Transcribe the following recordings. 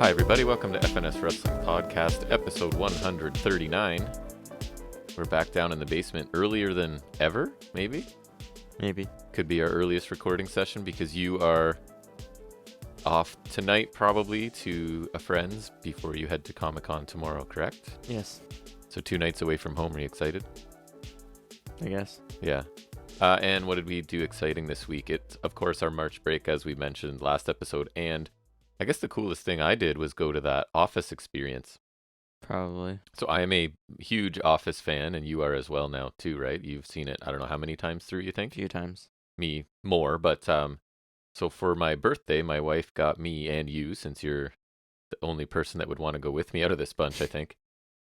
Hi, everybody. Welcome to FNS Wrestling Podcast, episode 139. We're back down in the basement earlier than ever, maybe? Maybe. Could be our earliest recording session because you are off tonight, probably, to a friend's before you head to Comic-Con tomorrow, correct? Yes, So 2 nights away from home. Are you excited? I guess. Yeah. And what did we do exciting this week? It's, of course, our March break, as we mentioned last episode, and I guess the coolest thing I did was go to that Office experience. Probably. So I am a huge Office fan, and you are as well now too, right? You've seen it, I don't know how many times through, you A think? few times. Me more, but so for my birthday, my wife got me and you, since you're the only person that would want to go with me out of this bunch, I think,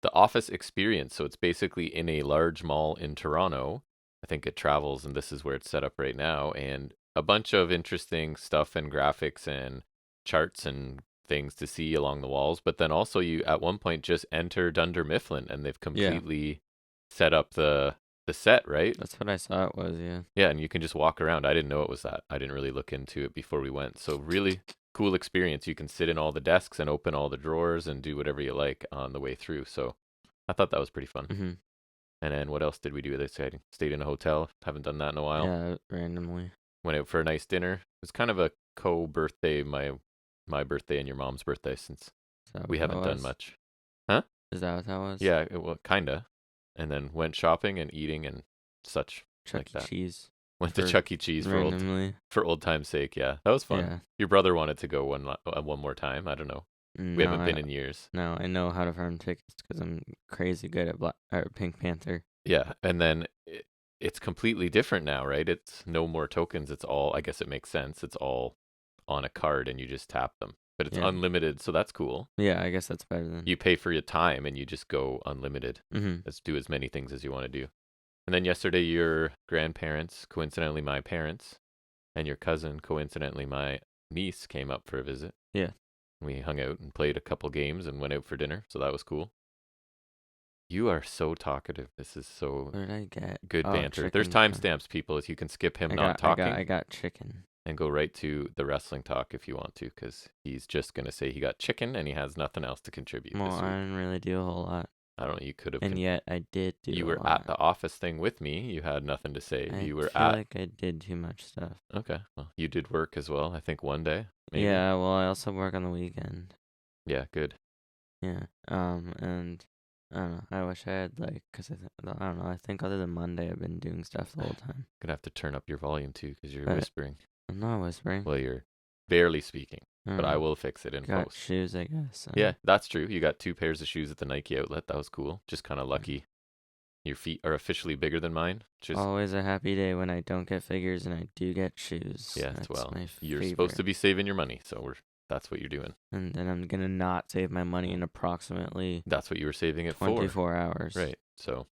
the Office experience. So it's basically in a large mall in Toronto. I think it travels, and this is where it's set up right now, and a bunch of interesting stuff and graphics and charts and things to see along the walls. But then also you at one point just enter Dunder Mifflin, and they've completely set up the set, right? That's what I saw it was, yeah. Yeah, and you can just walk around. I didn't know it was that. I didn't really look into it before we went. So really cool experience. You can sit in all the desks and open all the drawers and do whatever you like on the way through. So I thought that was pretty fun. Mm-hmm. And then what else did we do that's exciting? Stayed in a hotel. Haven't done that in a while. Yeah, randomly. Went out for a nice dinner. It was kind of a co-birthday, my birthday and your mom's birthday, since Is that we what that haven't done was? much. Is that what that was? Yeah, well, kinda. And then went shopping and eating and such. Chuck like E. that. Cheese. Went to For Chuck E. Cheese randomly. for old time's sake. Yeah, that was fun. Yeah. Your brother wanted to go one more time. I don't know. We haven't been in years. No, I know how to farm tickets because I'm crazy good at Pink Panther. Yeah, and then it's completely different now, right? It's no more tokens. It's all, I guess it makes sense. It's all on a card and you just tap them. But it's Yeah. unlimited, so that's cool. Yeah, I guess that's better than. You pay for your time and you just go unlimited. Mm-hmm. Let's do as many things as you want to do. And then yesterday, your grandparents, coincidentally my parents, and your cousin, coincidentally my niece, came up for a visit. Yeah. We hung out and played a couple games and went out for dinner, so that was cool. You are so talkative. This is so What did I get? good Oh, banter. There's chicken. timestamps, people, if you can skip him I not talking I got chicken. and go right to the wrestling talk if you want to, because he's just going to say he got chicken and he has nothing else to contribute Well, this week. I didn't really do a whole lot. I don't know, you could have. And yet I did do You a were lot. at the Office thing with me. You had nothing to say. I You were feel at. like I did too much stuff. Okay. Well, you did work as well, I think one day. Maybe. Yeah, well, I also work on the weekend. Yeah, good. Yeah. And I don't know. I wish I had cause I don't know. I think other than Monday, I've been doing stuff the whole time. Gonna have to turn up your volume too, because you're But- whispering. I'm not whispering. Well, you're barely speaking, but I don't know. will fix it in Got post. shoes, I guess. Yeah, that's true. You got 2 pairs of shoes at the Nike outlet. That was cool. Just kind of lucky. Your feet are officially bigger than mine. Which is, Always a happy day when I don't get figures and I do get shoes. yeah, That's well, my you're supposed to favorite. be saving your money, so that's what you're doing. And then I'm gonna not save my money in approximately That's what you were saving it 24 hours. for. Right. So,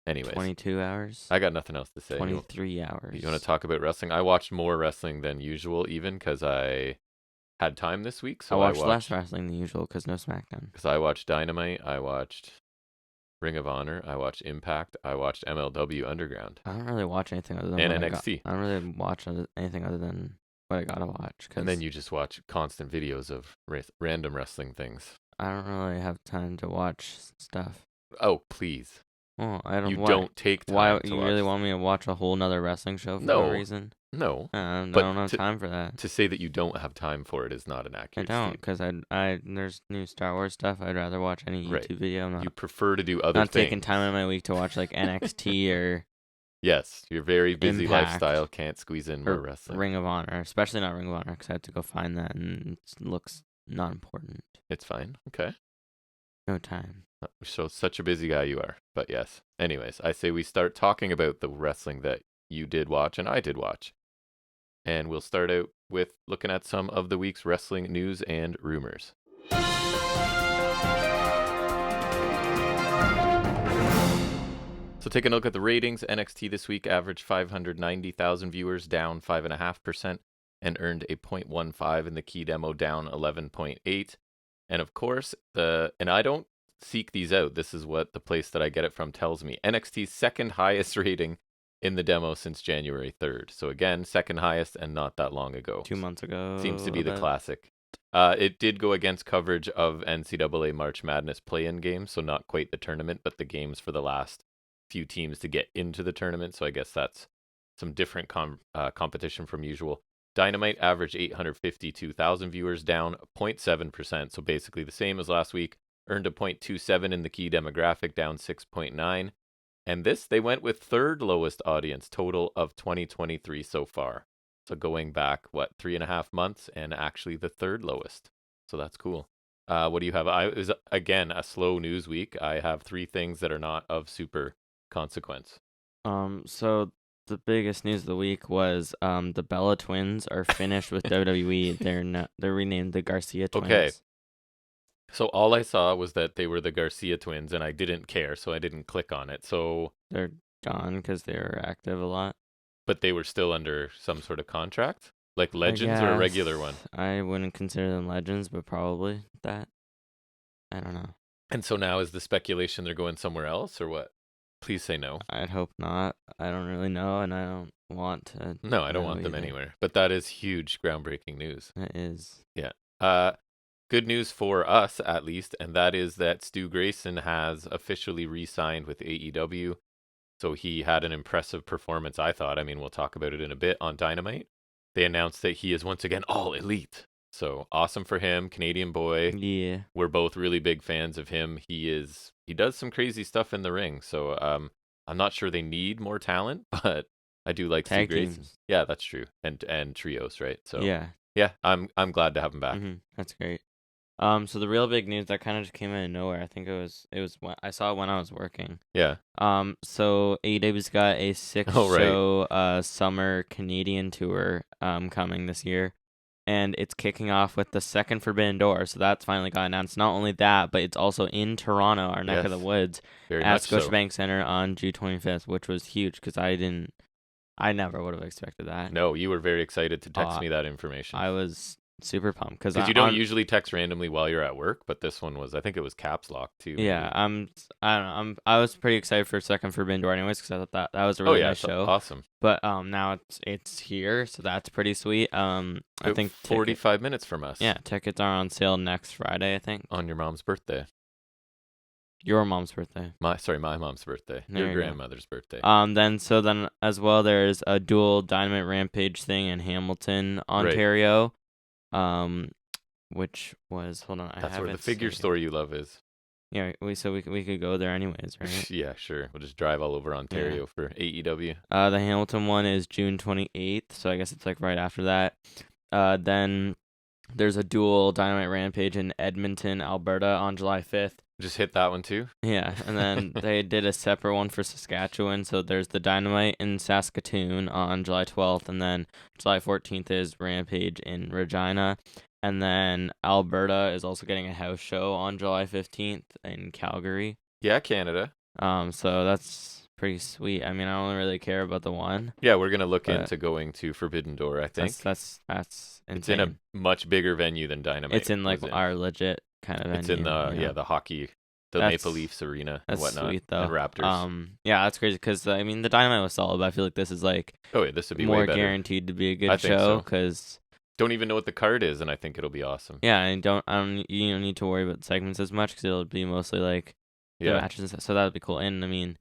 anyways, 22 hours. I got nothing else to say. 23 hours. You want to talk about wrestling? I watched more wrestling than usual, even because I had time this week. So I watched less wrestling than usual because no SmackDown. Because I watched Dynamite, I watched Ring of Honor, I watched Impact, I watched MLW Underground. I don't really watch anything other than And what NXT. I don't really watch anything other than what I gotta watch. And then you just watch constant videos of random wrestling things. I don't really have time to watch stuff. Oh, please. Well, I don't. You why, don't take time Why to you watch. really want me to watch a whole nother wrestling show for No. no reason? No. I But don't have time for that. To say that you don't have time for it is not an I accurate don't, statement. because there's new Star Wars stuff. I'd rather watch any YouTube Right. video. I'm You prefer to do other not things. taking time in my week to watch like NXT or Yes, your very busy Impact. lifestyle can't squeeze in more wrestling. Ring of Honor, especially not Ring of Honor, because I had to go find that and it looks not important. It's fine. Okay. No time. So such a busy guy you are. But yes. Anyways, I say we start talking about the wrestling that you did watch and I did watch. And we'll start out with looking at some of the week's wrestling news and rumors. So taking a look at the ratings, NXT this week averaged 590,000 viewers, down 5.5%, and earned a 0.15 in the key demo, down 11.8. And of course, and I don't seek these out. This is what the place that I get it from tells me. NXT's second highest rating in the demo since January 3rd. So again, second highest and not that long ago. 2 months ago. Seems to be the classic. It did go against coverage of NCAA March Madness play-in games, so not quite the tournament, but the games for the last few teams to get into the tournament. So I guess that's some different competition from usual. Dynamite averaged 852,000 viewers, down 0.7%, so basically the same as last week. Earned a 0.27 in the key demographic, down 6.9. And this, they went with third lowest audience total of 2023 so far. So going back, 3.5 months, and actually the third lowest. So that's cool. What do you have? It was, again, a slow news week. I have 3 things that are not of super consequence. So the biggest news of the week was the Bella twins are finished with WWE. They're renamed the Garcia twins. Okay. So all I saw was that they were the Garcia twins, and I didn't care, so I didn't click on it. So they're gone because they were active a lot. But they were still under some sort of contract, like legends or a regular one. I wouldn't consider them legends, but probably that. I don't know. And so now is the speculation they're going somewhere else, or what? Please say no. I'd hope not. I don't really know, and I don't want to. No, I don't want them anywhere. But that is huge, groundbreaking news. It is. Yeah. Good news for us, at least, and that is that Stu Grayson has officially re-signed with AEW. So he had an impressive performance, I thought. I mean, we'll talk about it in a bit on Dynamite. They announced that he is once again all elite. So awesome for him, Canadian boy. Yeah. We're both really big fans of him. He does some crazy stuff in the ring. So I'm not sure they need more talent, but I do like Stu Grayson. Yeah, that's true. And trios, right? So yeah, I'm glad to have him back. Mm-hmm. That's great. So the real big news that kind of just came out of nowhere. I think it was when I saw it when I was working. Yeah. So AEW's got a 6-show summer Canadian tour coming this year, and it's kicking off with the second Forbidden Door. So that's finally got announced. Not only that, but it's also in Toronto, our neck of the woods, at Scotiabank Center on June 25th, which was huge because I never would have expected that. No, you were very excited to text me that information. I was super pumped because you don't usually text randomly while you're at work, but this one was, I think it was caps lock too. Yeah, I don't know. I was pretty excited for second Forbidden Door anyways because I thought that was a really nice show. Awesome. But now it's here, so that's pretty sweet. I think 45 minutes from us. Yeah, tickets are on sale next Friday, I think. On your mom's birthday. Your mom's birthday. My mom's birthday. Your grandmother's birthday. Then as well, there's a dual Dynamite Rampage thing in Hamilton, Ontario. Right. Which was, hold on, that's where the figure store you love is. Yeah, we could go there anyways, right? Yeah, sure. We'll just drive all over Ontario for AEW. The Hamilton one is June 28th, so I guess it's like right after that. Then there's a dual Dynamite Rampage in Edmonton, Alberta on July 5th. Just hit that one too? Yeah, and then they did a separate one for Saskatchewan. So there's the Dynamite in Saskatoon on July 12th, and then July 14th is Rampage in Regina. And then Alberta is also getting a house show on July 15th in Calgary. Yeah, Canada. So that's pretty sweet. I mean, I don't really care about the one. Yeah, we're gonna look into going to Forbidden Door, I think. That's insane. It's in a much bigger venue than Dynamite. It's in like our legit kind of venue. It's in the hockey, the Maple Leafs arena and whatnot. Sweet, though. And Raptors. Yeah, that's crazy because I mean the Dynamite was solid, but I feel like this is like this would be more way better. Guaranteed to be a good show because don't even know what the card is, and I think it'll be awesome. Yeah, and you don't need to worry about segments as much because it'll be mostly like the matches and stuff. So that would be cool. And I mean,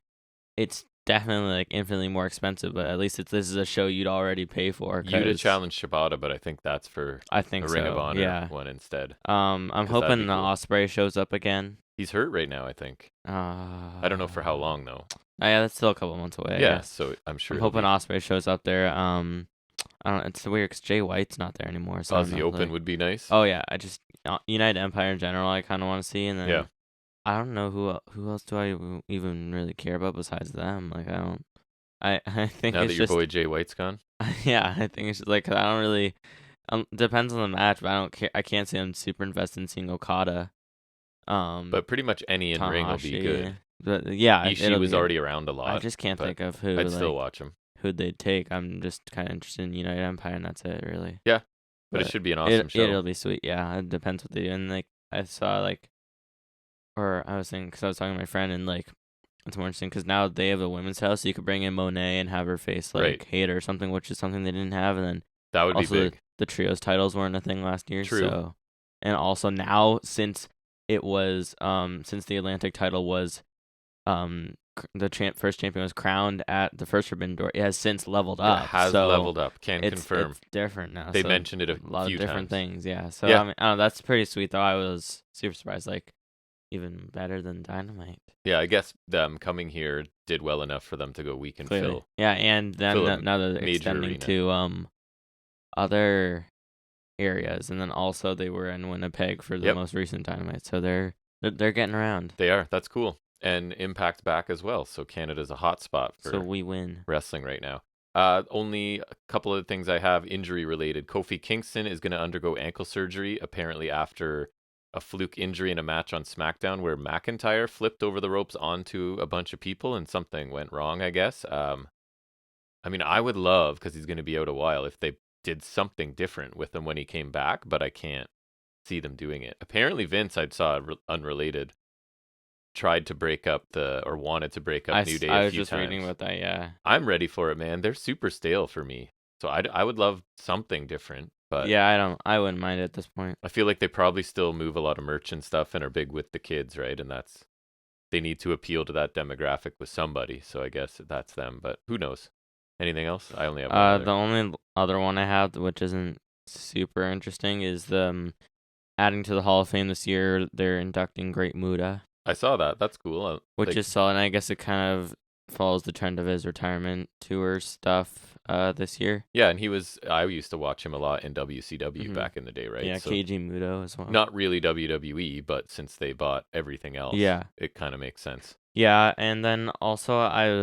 it's definitely like infinitely more expensive, but at least this is a show you'd already pay for. You'd have challenged Shibata, but I think that's for a Ring of Honor one instead. I'm hoping the Ospreay shows up again. He's hurt right now, I think. I don't know for how long though. Yeah, that's still a couple months away. Yeah, so I'm sure. I'm hoping Ospreay shows up there. I don't. It's weird because Jay White's not there anymore. So the Open would be nice. Oh yeah, I just United Empire in general. I kind of want to see, and then I don't know who else do I even really care about besides them. Like I don't. I think now it's that your boy Jay White's gone. Yeah, I think it's just like I don't really. Depends on the match, but I don't care. I can't say I'm super invested in seeing Okada. But pretty much any in ring will be good. But yeah, Ishii was already around a lot. I just can't think of who. I'd still watch him. Who'd they take? I'm just kind of interested in United Empire, and that's it, really. Yeah, but it should be an awesome show. It'll be sweet. Yeah, it depends what they do. And like I saw or I was thinking because I was talking to my friend, and like it's more interesting because now they have a women's house, so you could bring in Monet and have her face Hayter or something, which is something they didn't have, and then that would be big. The trios titles weren't a thing last year. True. So And also now, since it was since the Atlantic title was the first champion was crowned at the first Forbidden Door, it has since leveled It up. has So leveled up. Can confirm. it's different now. They So mentioned it a lot few of different times. things. Yeah. So Yeah. I mean, I don't know, that's pretty sweet though. I was super surprised. Like even better than Dynamite. Yeah, I guess them coming here did well enough for them to go, we can Clearly. fill. Yeah, and then fill a now they're major extending arena. to other areas, and then also they were in Winnipeg for the most recent Dynamite. So they're getting around. They are. That's cool. And Impact back as well. So Canada's a hot spot for So we win. wrestling right now. Only a couple of things I have injury related. Kofi Kingston is going to undergo ankle surgery, apparently after a fluke injury in a match on SmackDown where McIntyre flipped over the ropes onto a bunch of people and something went wrong, I guess. I mean, I would love, because he's going to be out a while, if they did something different with him when he came back, but I can't see them doing it. Apparently Vince, I saw unrelated, tried to break up wanted to break up New Day a few times. I was just reading about that, yeah. I'm ready for it, man. They're super stale for me. So I would love something different, but yeah, I wouldn't mind it at this point. I feel like they probably still move a lot of merch and stuff and are big with the kids, right? And they need to appeal to that demographic with somebody. So I guess that's them, but who knows? Anything else? I only have one the only other one I have, which isn't super interesting, is the adding to the Hall of Fame this year. They're inducting Great Muta. I saw that. That's cool. Which is solid. And I guess it kind of follows the trend of his retirement tour stuff this year. Yeah, and I used to watch him a lot in WCW back in the day, right? Yeah, so Keiji Muto as well. Not really WWE, but since they bought everything else, it kind of makes sense. Yeah, and then also I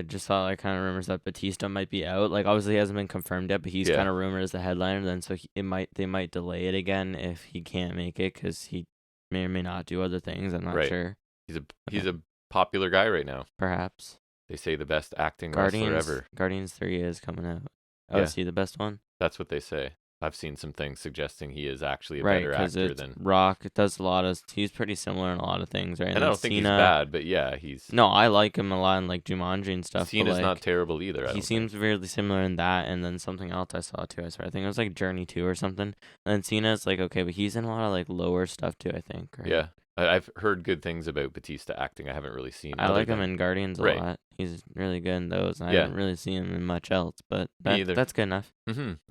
just saw like kind of rumors that Batista might be out. Like obviously he hasn't been confirmed yet, but he's kind of rumored as the headliner. Then so they might delay it again if he can't make it because he may or may not do other things. I'm not sure. He's a popular guy right now. Perhaps. They say the best acting wrestler ever. Guardians 3 is coming out. Oh, is he the best one? That's what they say. I've seen some things suggesting he is actually a better actor than Rock. Does a lot of. He's pretty similar in a lot of things, right? And I don't think he's bad, but yeah, he's. No, I like him a lot in like Jumanji and stuff. Cena's not terrible either. He seems really similar in that, and then something else I saw too. I think it was like Journey 2 or something. And then Cena's like okay, but he's in a lot of like lower stuff too. I think. Right? Yeah. I've heard good things about Batista acting. I haven't really seen. I like him in Guardians a lot. He's really good in those. I haven't really seen him in much else, but that's good enough.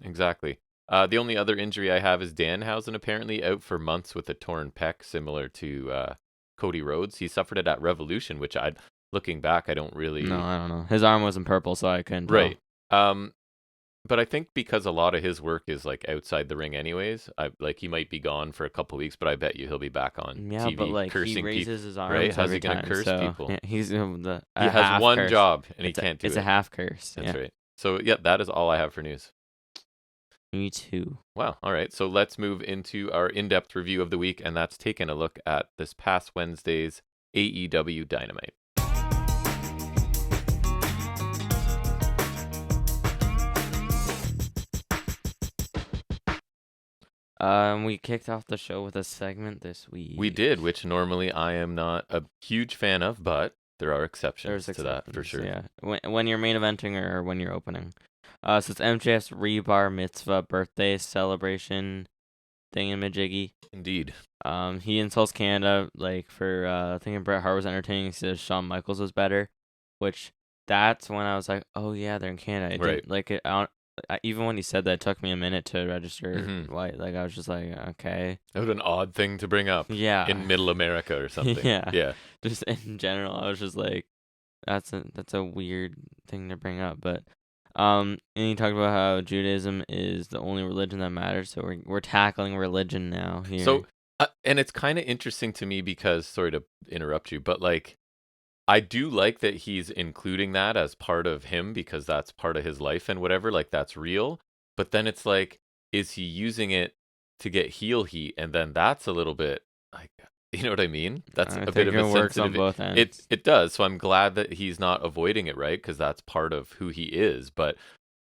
Exactly. The only other injury I have is Danhausen, apparently out for months with a torn pec, similar to Cody Rhodes. He suffered it at Revolution, which looking back, I don't really. No, I don't know. His arm wasn't purple, so I couldn't. Right. But I think because a lot of his work is like outside the ring, anyways. He might be gone for a couple weeks, but I bet you he'll be back on TV but like cursing he raises his arms right? How's he gonna curse people? Yeah, he has one curse. job and he can't do it. It's a half curse. That's right. So yeah, that is all I have for news. Me too. Wow. All right. So let's move into our in-depth review of the week, and that's taking a look at this past Wednesday's AEW Dynamite. We kicked off the show with a segment this week. We did, which normally I am not a huge fan of, but there are exceptions to that for sure. Yeah, when you're main eventing or when you're opening. So it's MJF's Rebar Mitzvah birthday celebration thingamajiggy. Indeed. He insults Canada for thinking Bret Hart was entertaining. He says Shawn Michaels was better, which that's when I was like, oh yeah, they're in Canada. Even when he said that, it took me a minute to register. Why? Like I was just like, okay. That was an odd thing to bring up. Yeah. In Middle America or something. Yeah. Just in general, I was just like, that's a weird thing to bring up. But and he talked about how Judaism is the only religion that matters. So we're tackling religion now here. So and it's kind of interesting to me because, sorry to interrupt you, but like. I do like that he's including that as part of him because that's part of his life and whatever, like that's real. But then it's like, is he using it to get heel heat? And then that's a little bit like, you know what I mean? That's a bit of a works on both ends. It does. So I'm glad that he's not avoiding it, right? Because that's part of who he is. But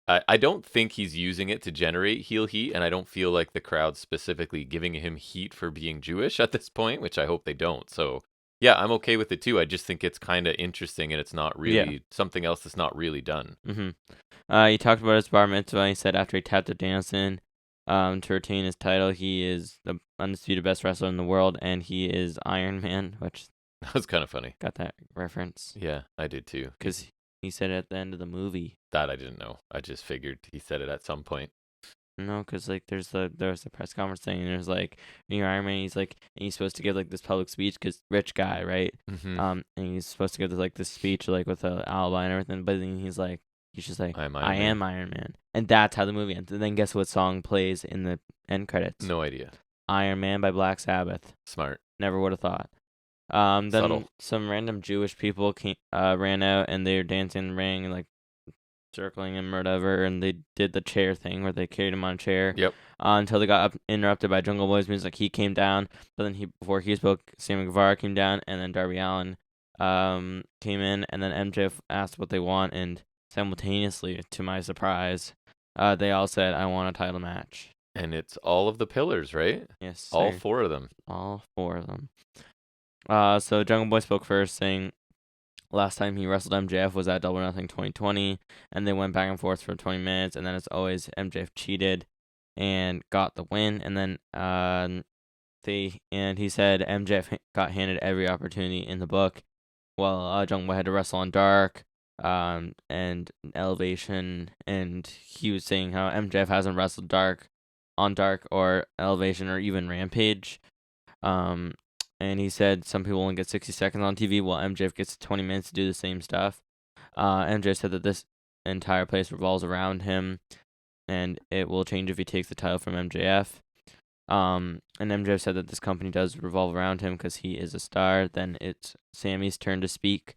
I don't think he's using it to generate heel heat. And I don't feel like the crowd's specifically giving him heat for being Jewish at this point, which I hope they don't. So. Yeah, I'm okay with it too. I just think it's kind of interesting, and it's not really something else that's not really done. He talked about his bar mitzvah. He said after he tapped at Danielson, to retain his title. He is the undisputed best wrestler in the world, and he is Iron Man, which That was kind of funny. got that reference. Yeah, I did too. Because he said it at the end of the movie. That I didn't know. I just figured he said it at some point. No, because like there's the press conference thing, and there's like you're Iron Man. He's like, and he's supposed to give like this public speech because rich guy, right? Mm-hmm. And he's supposed to give this speech like with an alibi and everything. But then he's just like, I am Iron Man, and that's how the movie ends. And then guess what song plays in the end credits? No idea. Iron Man by Black Sabbath. Smart. Never would have thought. Then Subtle. some random Jewish people ran out and they were dancing in the ring and like circling him or whatever, and they did the chair thing where they carried him on a chair. Yep. Until they got interrupted by Jungle Boy's music. He came down, but then before he spoke, Sammy Guevara came down, and then Darby Allin came in, and then MJF asked what they want, and simultaneously, to my surprise, they all said, "I want a title match." And it's all of the pillars, right? Yes, sir. All 4 of them. All 4 of them. So Jungle Boy spoke first, saying last time he wrestled MJF was at Double or Nothing 2020, and they went back and forth for 20 minutes, and then as always, MJF cheated and got the win, and then he said MJF got handed every opportunity in the book, while Jungle Boy had to wrestle on Dark, and Elevation, and he was saying how MJF hasn't wrestled on Dark or Elevation or even Rampage. And he said some people only get 60 seconds on TV, while MJF gets 20 minutes to do the same stuff. MJF said that this entire place revolves around him, and it will change if he takes the title from MJF. And MJF said that this company does revolve around him because he is a star. Then it's Sammy's turn to speak,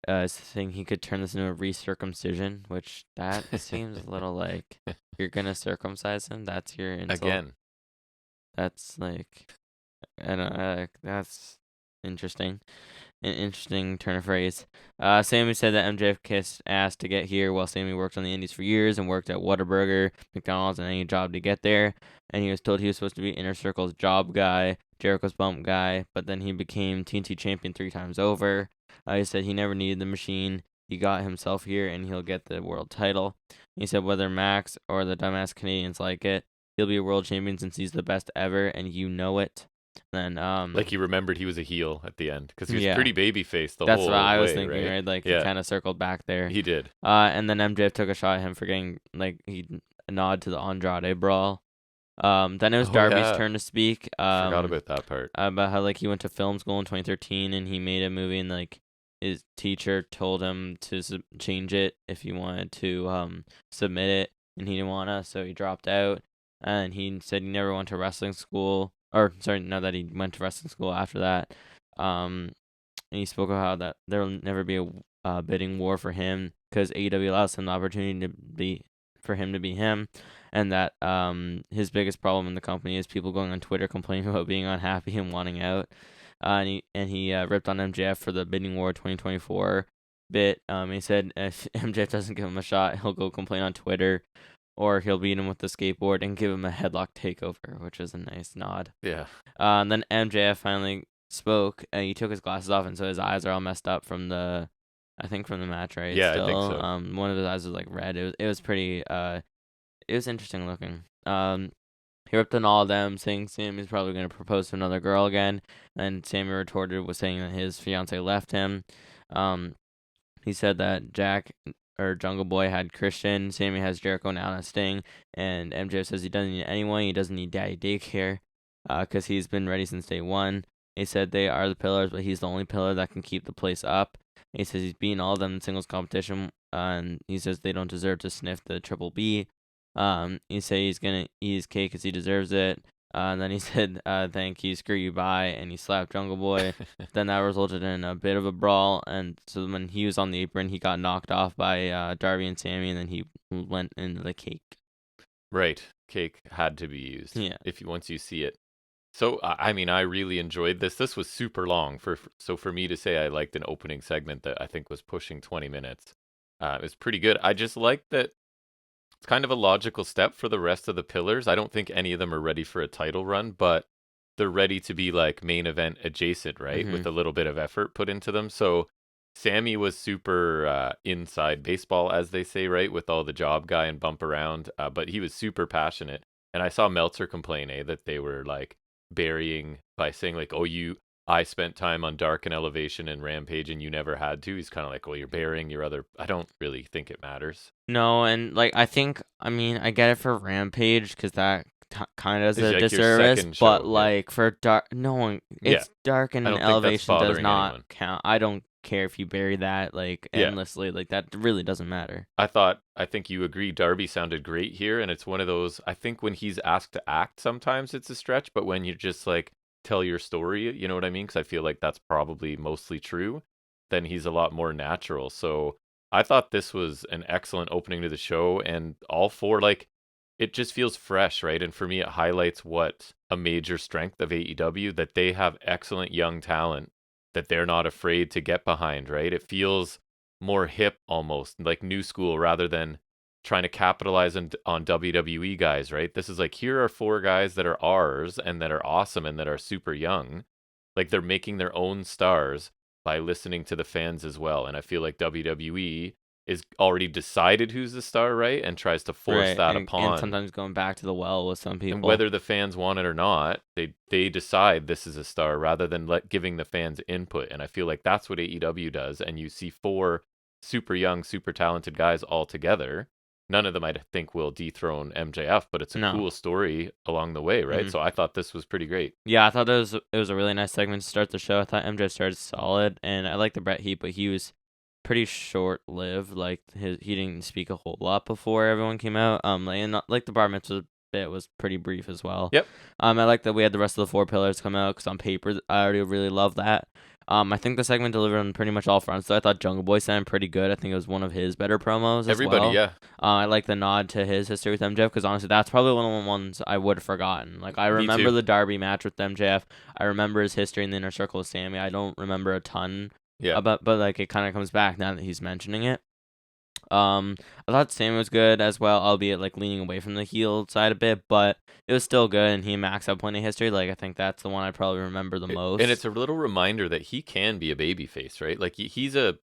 saying he could turn this into a recircumcision, which that seems a little like you're going to circumcise him? That's your insult? Again. That's like... And that's interesting. An interesting turn of phrase. Sammy said that MJF kissed ass to get here, while Sammy worked on the indies for years and worked at Whataburger, McDonald's, and any job to get there. And he was told he was supposed to be Inner Circle's job guy, Jericho's bump guy, but then he became TNT champion 3 times over. He said he never needed the machine. He got himself here, and he'll get the world title. He said whether Max or the dumbass Canadians like it, he'll be a world champion since he's the best ever, and you know it. Then like he remembered he was a heel at the end because he was pretty babyface the whole way. That's what I was thinking, right? Like he kind of circled back there. He did. And then MJF took a shot at him for getting he nod to the Andrade brawl. Then it was Darby's turn to speak. Forgot about that part. About how he went to film school in 2013 and he made a movie and his teacher told him to change it if he wanted to submit it, and he didn't want to, so he dropped out. And he said he never went to wrestling school. That he went to wrestling school after that. And he spoke about how that there will never be a bidding war for him because AEW allows him the opportunity to be him, and that his biggest problem in the company is people going on Twitter complaining about being unhappy and wanting out. And he ripped on MJF for the bidding war 2024 bit. He said if MJF doesn't give him a shot, he'll go complain on Twitter, or he'll beat him with the skateboard and give him a headlock takeover, which is a nice nod. Yeah. And then MJF finally spoke, and he took his glasses off, and so his eyes are all messed up from the match, right? Yeah, Still. I think so. One of his eyes was red. It was pretty. It was interesting looking. He ripped on all of them, saying Sammy's probably going to propose to another girl again, and Sammy retorted with saying that his fiance left him. He said that Jungle Boy had Christian, Sammy has Jericho now and Sting, and MJF says he doesn't need anyone, he doesn't need daddy daycare, because he's been ready since day one. He said they are the pillars, but he's the only pillar that can keep the place up. He says he's beaten all of them in singles competition, and he says they don't deserve to sniff the Triple B. He said he's gonna eat his cake because he deserves it. And then he said, thank you, screw you, bye, and he slapped Jungle Boy. Then that resulted in a bit of a brawl, and so when he was on the apron, he got knocked off by Darby and Sammy, and then he went into the cake. Right. Cake had to be used. Yeah. Once you see it. So, I really enjoyed this. This was super long. So for me to say I liked an opening segment that I think was pushing 20 minutes, it was pretty good. I just like that it's kind of a logical step for the rest of the pillars. I don't think any of them are ready for a title run, but they're ready to be main event adjacent, right? Mm-hmm. With a little bit of effort put into them. So Sammy was super inside baseball, as they say, right? With all the job guy and bump around, but he was super passionate. And I saw Meltzer complain, that they were like burying by saying like, oh, I spent time on Dark and Elevation and Rampage and you never had to. He's kind of like, well, you're burying your other. I don't really think it matters. No, and like I mean, I get it for Rampage because that kind of is It's a like your disservice, second but show, like for Dark, no one, it's Dark I and don't think that's Elevation does bothering not anyone. count. I don't care if you bury that like Yeah. endlessly, like that really doesn't matter. I think you agree. Darby sounded great here, and it's one of those. I think when he's asked to act, sometimes it's a stretch, but when you just like tell your story, you know what I mean? Because I feel like that's probably mostly true. Then he's a lot more natural. So I thought this was an excellent opening to the show, and all four like it just feels fresh, right? And for me, it highlights what a major strength of AEW that they have excellent young talent that they're not afraid to get behind, right? It feels more hip almost, like new school rather than trying to capitalize on WWE guys, right? This is like, here are four guys that are ours and that are awesome and that are super young. Like they're making their own stars by listening to the fans as well. And I feel like WWE is already decided who's the star, right? And tries to force Right, that and upon. sometimes going back to the well with some And people. whether the fans want it or not, they decide this is a star rather than giving the fans input. And I feel like that's what AEW does. And you see four super young, super talented guys all together. None of them I think will dethrone MJF, but it's a No. cool story along the way, right? So I thought this was pretty great. Yeah, I thought it was a really nice segment to start the show. I thought MJF started solid, and I like the Bret Heat, but he was pretty short lived. Like he didn't speak a whole lot before everyone came out. And like the bar mitzvah bit was pretty brief as well. Yep. I like that we had the rest of the four pillars come out because on paper I already really love that. I think the segment delivered on pretty much all fronts. So I thought Jungle Boy sounded pretty good. I think it was one of his better promos. Everybody, as well. yeah. I like the nod to his history with MJF because honestly, that's probably one of the ones I would have forgotten. Like I remember the Darby match with MJF. I remember his history in the inner circle with Sammy. I don't remember a ton. Yeah. But like it kind of comes back now that he's mentioning it. I thought Sammy was good as well, albeit like leaning away from the heel side a bit, but it was still good, and he and Max have plenty of history. Like I think that's the one I probably remember the most. And it's a little reminder that he can be a babyface, right? Like he's a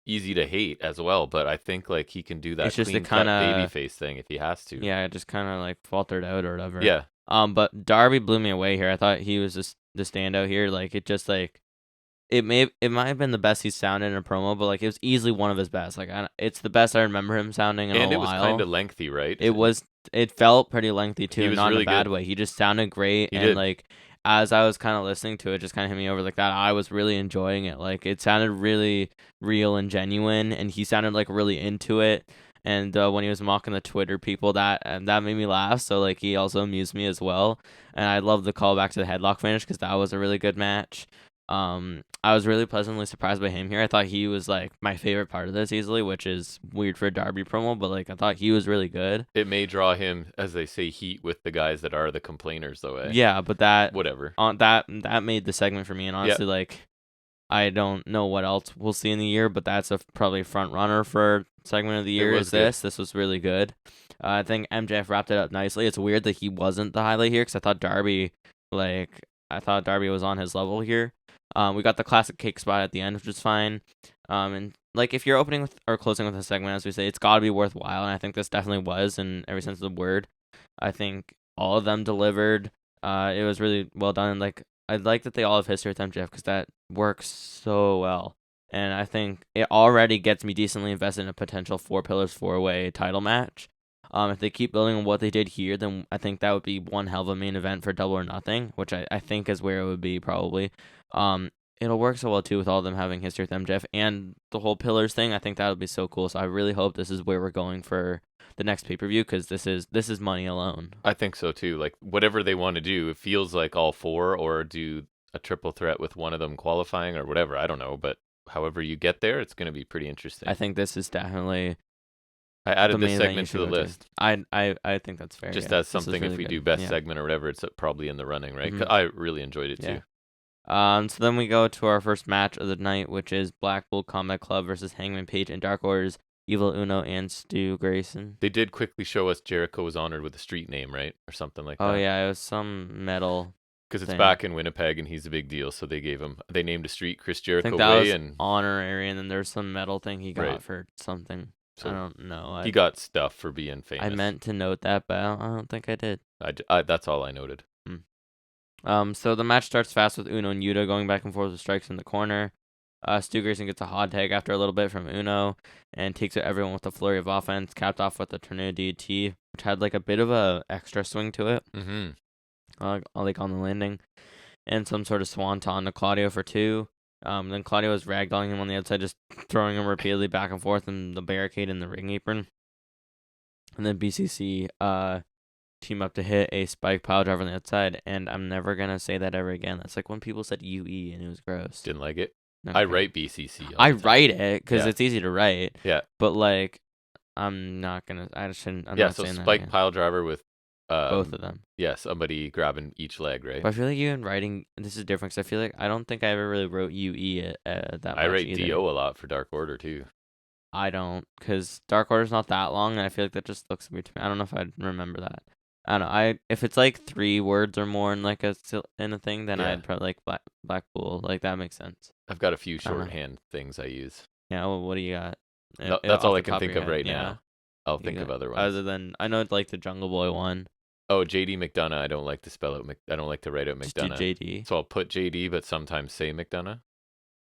easy to hate as well, but I think like he can do that it's just clean cut babyface thing if he has to. Yeah, it just kind of like faltered out or whatever. Yeah. But Darby blew me away here. I thought he was the standout here. Like it just like. It might have been the best he's sounded in a promo, but like it was easily one of his best. Like it's the best I remember him sounding in a while. And it was kind of lengthy, right? It felt pretty lengthy too, not really in a bad good. way. He just sounded great, like as I was kind of listening to it, just kind of hit me over like that. I was really enjoying it. Like it sounded really real and genuine, and he sounded like really into it. And when he was mocking the Twitter people, that made me laugh. So like he also amused me as well. And I love the callback to the headlock finish because that was a really good match. I was really pleasantly surprised by him here. I thought he was like my favorite part of this easily, which is weird for a Darby promo, but like I thought he was really good. It may draw him, as they say, heat with the guys that are the complainers, though. Yeah, but that whatever. That made the segment for me, and honestly, like I don't know what else we'll see in the year, but that's probably a front runner for segment of the year. This was really good. I think MJF wrapped it up nicely. It's weird that he wasn't the highlight here because I thought Darby was on his level here. We got the classic cake spot at the end, which was fine. And like if you're opening with or closing with a segment, as we say, it's got to be worthwhile, and I think this definitely was in every sense of the word. I think all of them delivered. It was really well done, and like I like that they all have history with MJF because that works so well. And I think it already gets me decently invested in a potential 4 Pillars 4-way title match. If they keep building on what they did here, then I think that would be one hell of a main event for Double or Nothing, which I think is where it would be probably. It'll work so well too with all of them having history with MJF and the whole Pillars thing. I think that would be so cool. So I really hope this is where we're going for the next pay-per-view because this is money alone. I think so too. Like whatever they want to do, it feels like all four or do a triple threat with one of them qualifying or whatever. I don't know, but however you get there, it's going to be pretty interesting. I think this is definitely. I added this segment to the list. I think that's fair. Just as something really if we do best segment or whatever, it's probably in the running, right? I really enjoyed it too. So then we go to our first match of the night, which is Blackpool Combat Club versus Hangman Page and Dark Order's Evil Uno and Stu Grayson. They did quickly show us Jericho was honored with a street name, right? Or something like that. Oh, yeah, it was some metal. Because it's back in Winnipeg and he's a big deal, so they named a street Chris Jericho I think that Way. Was and honorary, and then there's some metal thing he got for something. So I don't know. He got stuff for being famous. I meant to note that, but I don't think I did. That's all I noted. So the match starts fast with Uno and Yuta going back and forth with strikes in the corner. Stu Grayson gets a hot tag after a little bit from Uno and takes out everyone with a flurry of offense, capped off with a tornado DDT, which had like a bit of a extra swing to it. Mm-hmm. Like on the landing, and some sort of swanton to Claudio for 2. Then Claudio was ragdolling him on the outside, just throwing him repeatedly back and forth in the barricade in the ring apron. And then BCC team up to hit a spike pile driver on the outside, and I'm never gonna say that ever again. That's like when people said UE and it was gross. Didn't like it. Okay. I write BCC. I write it because it's easy to write. Yeah. But like, I'm not gonna. I shouldn't. I'm not so saying spike that pile driver with both of them. Yeah, somebody grabbing each leg, right? But I feel like even writing this is different because I feel like I don't think I ever really wrote UE that much. I write either. DO a lot for Dark Order too. I don't, because Dark Order's not that long, and I feel like that just looks weird to me. I don't know if I'd remember that. I don't know. If it's like 3 words or more in like a thing, then I'd probably like Blackpool. Like that makes sense. I've got a few shorthand things I use. Yeah. Well, what do you got? No, that's all I can think of right now. I'll think of other ones. Other than I know it's like the Jungle Boy one. Oh, JD McDonough. I don't like to spell out. I don't like to write out McDonough. Just do JD. So I'll put JD, but sometimes say McDonough.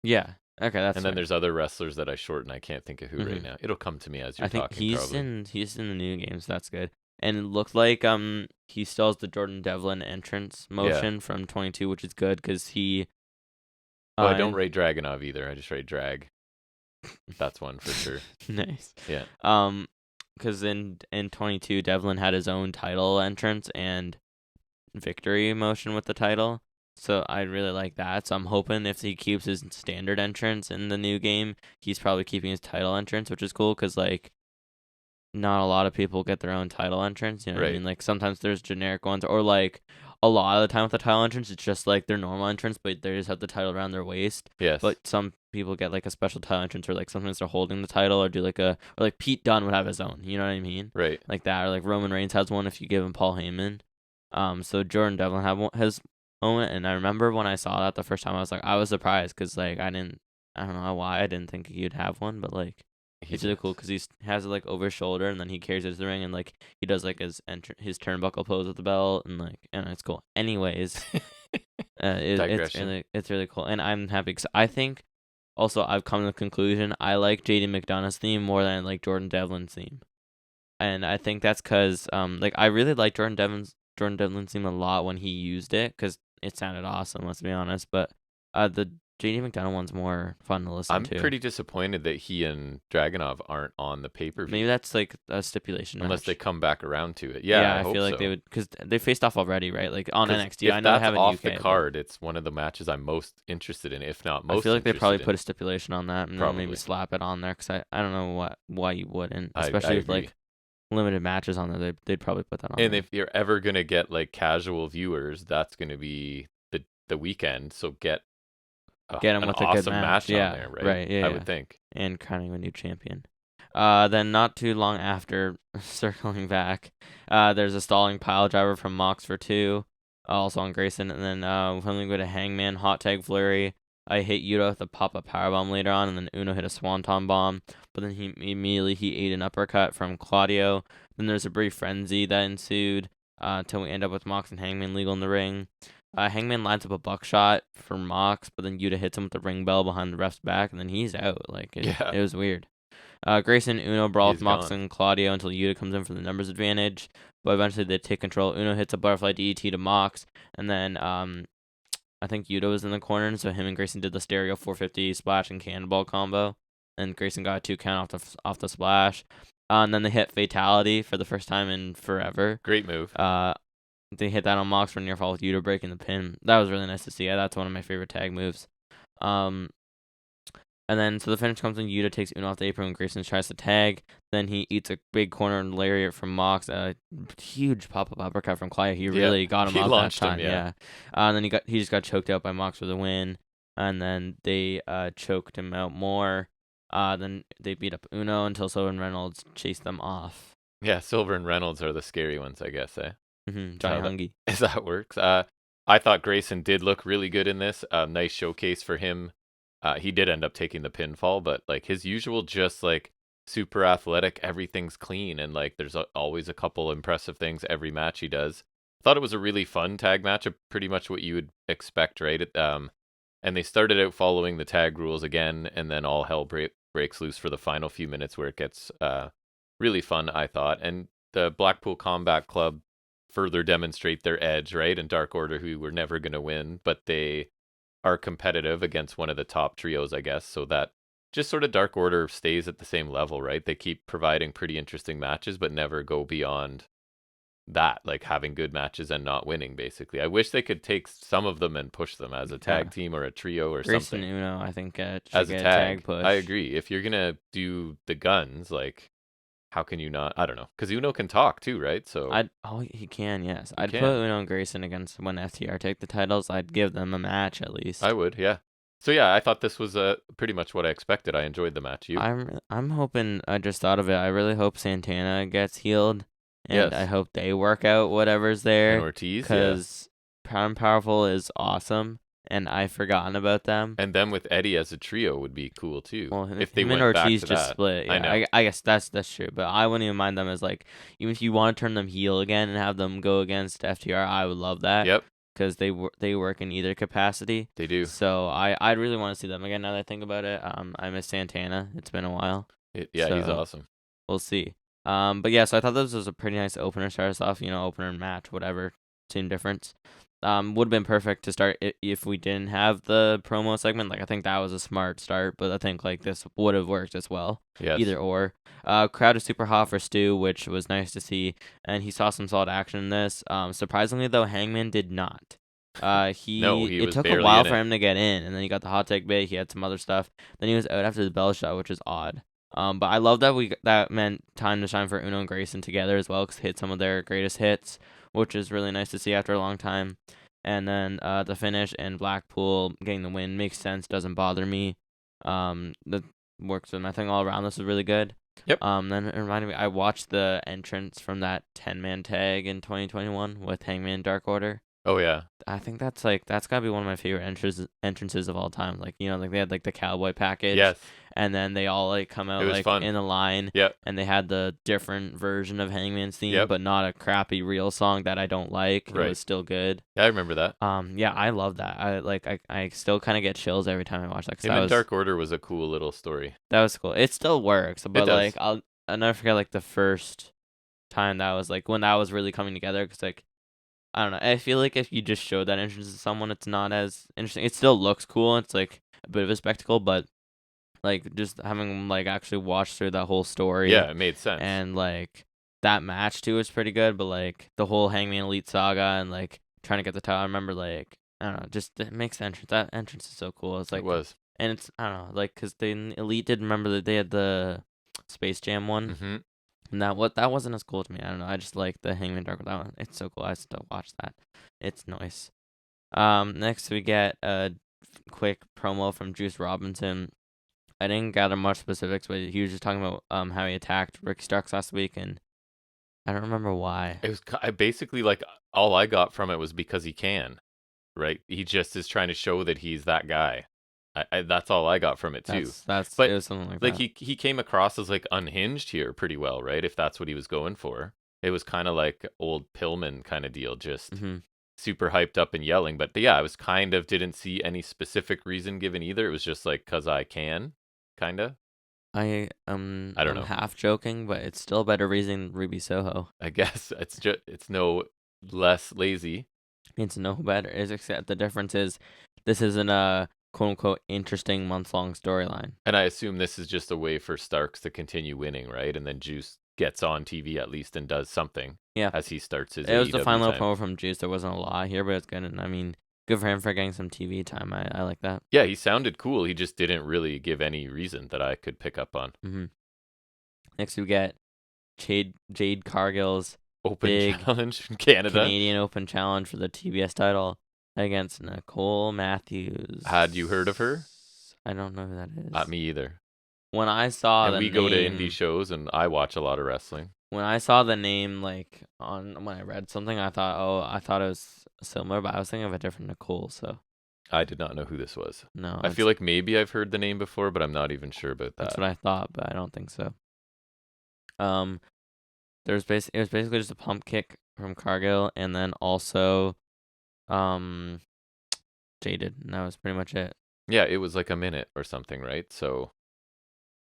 Yeah. Okay, that's. And then there's other wrestlers that I shorten. I can't think of who right now. It'll come to me as you're talking. I think he's in the new games. That's good. And it looked like he still has the Jordan Devlin entrance motion from 22, which is good because he. I don't rate Dragunov either. I just rate Drag. That's one for sure. Nice. Yeah. Because in 22, Devlin had his own title entrance and victory motion with the title. So I really like that. So I'm hoping if he keeps his standard entrance in the new game, he's probably keeping his title entrance, which is cool because like not a lot of people get their own title entrance. You know what I mean? Like sometimes there's generic ones, or like a lot of the time with the title entrance, it's just like their normal entrance, but they just have the title around their waist. Yes. But some people get like a special title entrance, or like sometimes they're holding the title, or do like or like Pete Dunne would have his own. You know what I mean? Right. Like that, or like Roman Reigns has one if you give him Paul Heyman. So Jordan Devlin has moment, and I remember when I saw that the first time, I was surprised because like I don't know why I didn't think he'd have one, but like it's really cool because he has it like over his shoulder, and then he carries it to the ring, and like he does like his turnbuckle pose with the belt, and like it's cool. Anyways, it's really cool, and I'm happy because I think also I've come to the conclusion I like JD McDonough's theme more than I like Jordan Devlin's theme, and I think that's because like I really like Jordan Devlin's theme a lot when he used it because it sounded awesome, let's be honest. But the JD McDonough one's more fun to listen to. I'm pretty disappointed that he and Dragunov aren't on the pay-per-view. Maybe that's like a stipulation. Unless they come back around to it. Yeah, I feel like they would, because they faced off already, right? Like on NXT. I know that's they have off UK, the card. It's one of the matches I'm most interested in, if not most. I feel like they probably put a stipulation on that and then maybe slap it on there because I don't know why you wouldn't, especially with like limited matches on there. They'd probably put that on. And if you're ever gonna get like casual viewers, that's gonna be the weekend. So get him with a awesome good match on there, right? Right. Yeah, I would think. And crowning a new champion. Then not too long after, circling back, there's a stalling pile driver from Mox for 2, also on Grayson, and then when we go to Hangman hot tag flurry. I hit Yuta with a pop-up powerbomb later on, and then Uno hit a swanton bomb, but then he ate an uppercut from Claudio. Then there's a brief frenzy that ensued until we end up with Mox and Hangman legal in the ring. Hangman lines up a buckshot for Mox, but then Yuta hits him with the ring bell behind the ref's back, and then he's out. Like it was weird. Grayson and Uno brawl with Mox and Claudio until Yuta comes in for the numbers advantage, but eventually they take control. Uno hits a butterfly DDT to Mox, and then I think Yuta was in the corner, and so him and Grayson did the stereo 450 splash and cannonball combo, and Grayson got a 2 count off the splash. And then they hit Fatality for the first time in forever. Great move. They hit that on Mox for near fall with Yuta breaking the pin. That was really nice to see. That's one of my favorite tag moves. And then so the finish comes when Yuta takes Uno off the apron when Grayson tries to tag. Then he eats a big corner and lariat from Mox. A huge pop-up uppercut from Claudio. He really got him up that time. Yeah. And then he just got choked out by Mox for the win. And then they choked him out more. Then they beat up Uno until Silver and Reynolds chased them off. Yeah, Silver and Reynolds are the scary ones, I guess, eh? Johnny Hungy. As that works. I thought Grayson did look really good in this. Nice showcase for him. He did end up taking the pinfall, but like his usual, just like super athletic, everything's clean, and like there's always a couple impressive things every match he does. thought it was a really fun tag match, pretty much what you would expect, right? And they started out following the tag rules again, and then all hell breaks loose for the final few minutes where it gets really fun, I thought. And the Blackpool Combat Club further demonstrate their edge, right? And Dark Order, who were never going to win, but they are competitive against one of the top trios, I guess. So that just sort of Dark Order stays at the same level, right? They keep providing pretty interesting matches, but never go beyond that, like having good matches and not winning, basically. I wish they could take some of them and push them as a tag team or a trio or Grace something. and Uno, I think, should as get a a tag push. I agree. If you're going to do the guns, like, how can you not? I don't know. Because Uno can talk too, right? So he can, yes. I'd put Uno and Grayson against when FTR take the titles. I'd give them a match at least. I would, yeah. So yeah, I thought this was pretty much what I expected. I enjoyed the match. You? I'm hoping. I just thought of it. I really hope Santana gets healed, and Yes. I hope they work out whatever's there. And Ortiz, because Proud and Powerful is awesome, and I've forgotten about them. And them with Eddie as a trio would be cool too. Well, if they him went and Ortiz back to just that. split. Yeah, I know. I guess that's true, but I wouldn't even mind them as like, even if you want to turn them heel again and have them go against FTR, I would love that. Yep. Because they work in either capacity. They do. So I'd really want to see them again. Now that I think about it, I miss Santana. It's been a while. He's awesome. We'll see. But yeah, so I thought this was a pretty nice opener. Start us off, opener match, whatever. Same difference. Would have been perfect to start if we didn't have the promo segment. Like, I think that was a smart start, but I think like this would have worked as well. Yes. Either or. Crowd is super hot for Stu, which was nice to see, and he saw some solid action in this. Surprisingly though, Hangman did not. It took a while for him to get in, and then he got the hot tag bit. He had some other stuff. Then he was out after the bell shot, which is odd. But I love that that meant time to shine for Uno and Grayson together as well, because hit some of their greatest hits, which is really nice to see after a long time. And then the finish and Blackpool getting the win makes sense, doesn't bother me. That works with my thing all around. This was really good. Yep. Then it reminded me, I watched the entrance from that 10-man tag in 2021 with Hangman Dark Order. Oh yeah. I think that's gotta be one of my favorite entrances of all time. Like, like they had like the cowboy package. Yes. And then they all like come out like fun. in a line. Yep. And they had the different version of Hangman's theme, Yep. but not a crappy real song that I don't like. Right. It was still good. Yeah, I remember that. Yeah, I love that. I still kind of get chills every time I watch that. Him and Dark Order was a cool little story. That was cool. It still works, but does. I'll never forget like the first time that was like when that was really coming together, because like, I don't know. I feel like if you just showed that entrance to someone, it's not as interesting. It still looks cool. It's like a bit of a spectacle, but like just having them like actually watch through that whole story. Yeah, it made sense. And like that match too was pretty good, but like the whole Hangman Elite saga and like trying to get the title. I remember like, I don't know, just it makes the entrance. That entrance is so cool. It's like it was. And it's, I don't know, like, because the Elite did remember that they had the Space Jam one. Mm-hmm. And that wasn't as cool to me. I don't know. I just like the Hangman Dark. That one. It's so cool. I still watch that. It's nice. Next we get a quick promo from Juice Robinson. I didn't gather much specifics, but he was just talking about how he attacked Ricky Starks last week, and I don't remember why. It was basically like all I got from it was because he can, right? He just is trying to show that he's that guy. That's all I got from it too. But it was something like that. He came across as like unhinged here pretty well, right? If that's what he was going for. It was kind of like old Pillman kind of deal, just super hyped up and yelling. But yeah, I was didn't see any specific reason given either. It was just like, 'cause I can, kind of. I don't know. Half joking, but it's still a better reason than Ruby Soho. I guess it's no less lazy. It's no better. Except the difference is this isn't a quote unquote interesting month-long storyline. And I assume this is just a way for Starks to continue winning, right? And then Juice gets on TV at least and does something. Yeah. As he starts his It was the final time. promo from Juice. There wasn't a lot here, but it's good. And I mean, good for him for getting some TV time. I like that. Yeah, he sounded cool. He just didn't really give any reason that I could pick up on. Mm-hmm. Next, we get Jade Cargill's Open Challenge in Canada. Canadian Open Challenge for the TBS title against Nicole Matthews. Had you heard of her? I don't know who that is. Not me either. When I saw we go to indie shows, and I watch a lot of wrestling. When I saw the name, like when I read something, I thought it was similar, but I was thinking of a different Nicole. So I did not know who this was. No, I feel like maybe I've heard the name before, but I'm not even sure about that. That's what I thought, but I don't think so. It was basically just a pump kick from Cargill, and then also Jaded. And that was pretty much it. Yeah, it was like a minute or something, right? So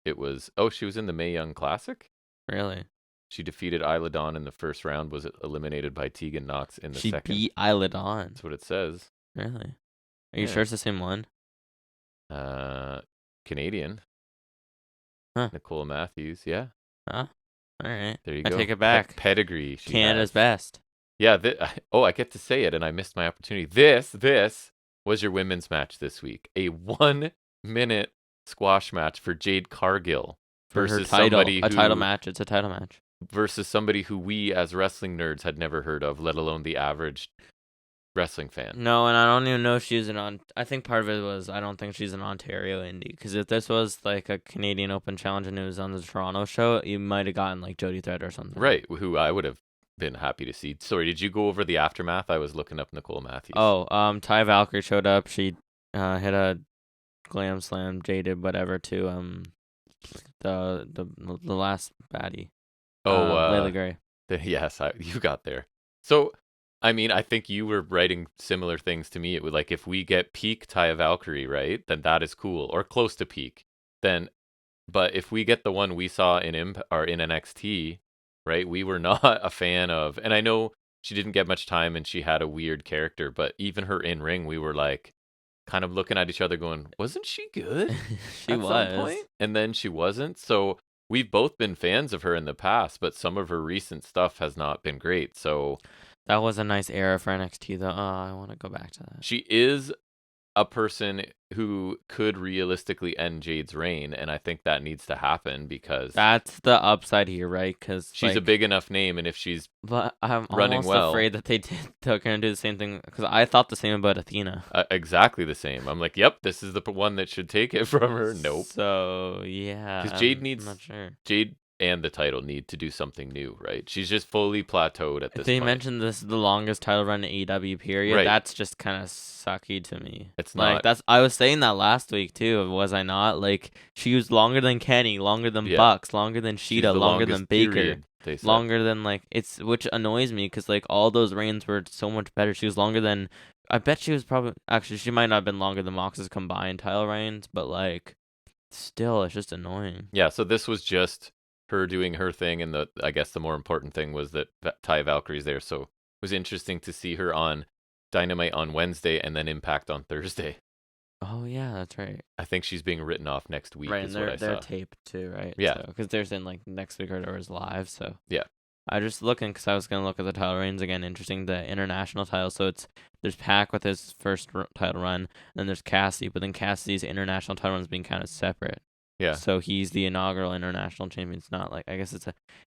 it was. Oh, she was in the Mae Young Classic. Really? She defeated Isla Dawn in the first round. Was eliminated by Tegan Knox in the She second. beat Isla Dawn. That's what it says. Really? Are you sure it's the same one? Canadian. Huh. Nicole Matthews. Yeah. Huh? All right. There you go. I take it back. Pedigree. Canada's has. Best. Yeah. I get to say it, and I missed my opportunity. This was your women's match this week. A 1 minute squash match for Jade Cargill for versus her title. somebody A title match. It's a title match. Versus somebody who we as wrestling nerds had never heard of, let alone the average wrestling fan. No, and I don't even know if she's I think part of it was I don't think she's an Ontario indie. Because if this was like a Canadian Open Challenge and it was on the Toronto show, you might have gotten like Jody Thread or something. Right, who I would have been happy to see. Sorry, did you go over the aftermath? I was looking up Nicole Matthews. Oh, Ty Valkyrie showed up. She hit a glam slam, Jaded, whatever, to the last baddie. Layla Gray. Yes, you got there. So, I mean, I think you were writing similar things to me. It would like if we get peak Taya Valkyrie, right? Then that is cool, or close to peak. Then, but if we get the one we saw in in NXT, right? We were not a fan of, and I know she didn't get much time and she had a weird character, but even her in ring, we were like, kind of looking at each other, going, "Wasn't she good?" She was. Some point? And then she wasn't. So. We've both been fans of her in the past, but some of her recent stuff has not been great. So that was a nice era for NXT, though. Oh, I want to go back to that. She is a person who could realistically end Jade's reign, and I think that needs to happen because that's the upside here, right? Because she's a big enough name, and if she's but I'm running almost afraid that they're gonna do the same thing because I thought the same about Athena. Exactly the same. I'm like, yep, this is the one that should take it from her. Nope. So yeah, because Jade needs. I'm not sure. Jade and the title need to do something new, right? She's just fully plateaued at this point. They mentioned this is the longest title run in AEW period. Right. That's just kind of sucky to me. It's like not. I was saying that last week too, was I not? Like she was longer than Kenny, longer than Bucks, longer than Sheeta, longer than Baker, period, longer than like which annoys me because like all those reigns were so much better. She was longer than I bet she was probably actually she might not have been longer than Mox's combined title reigns, but like still it's just annoying. Yeah, so this was just her doing her thing, and I guess the more important thing was that Taya Valkyrie's there, so it was interesting to see her on Dynamite on Wednesday and then Impact on Thursday. Oh yeah, that's right. I think she's being written off next week. Right, is and what I they're saw. taped too, right? Yeah, because they're saying like next week or is live. So yeah, I just looking because I was gonna look at the title reigns again. Interesting, the international title. So there's Pac with his first title run, and then there's Cassidy, but then Cassidy's international title run is being kind of separate. Yeah. So he's the inaugural international champion. It's not like I guess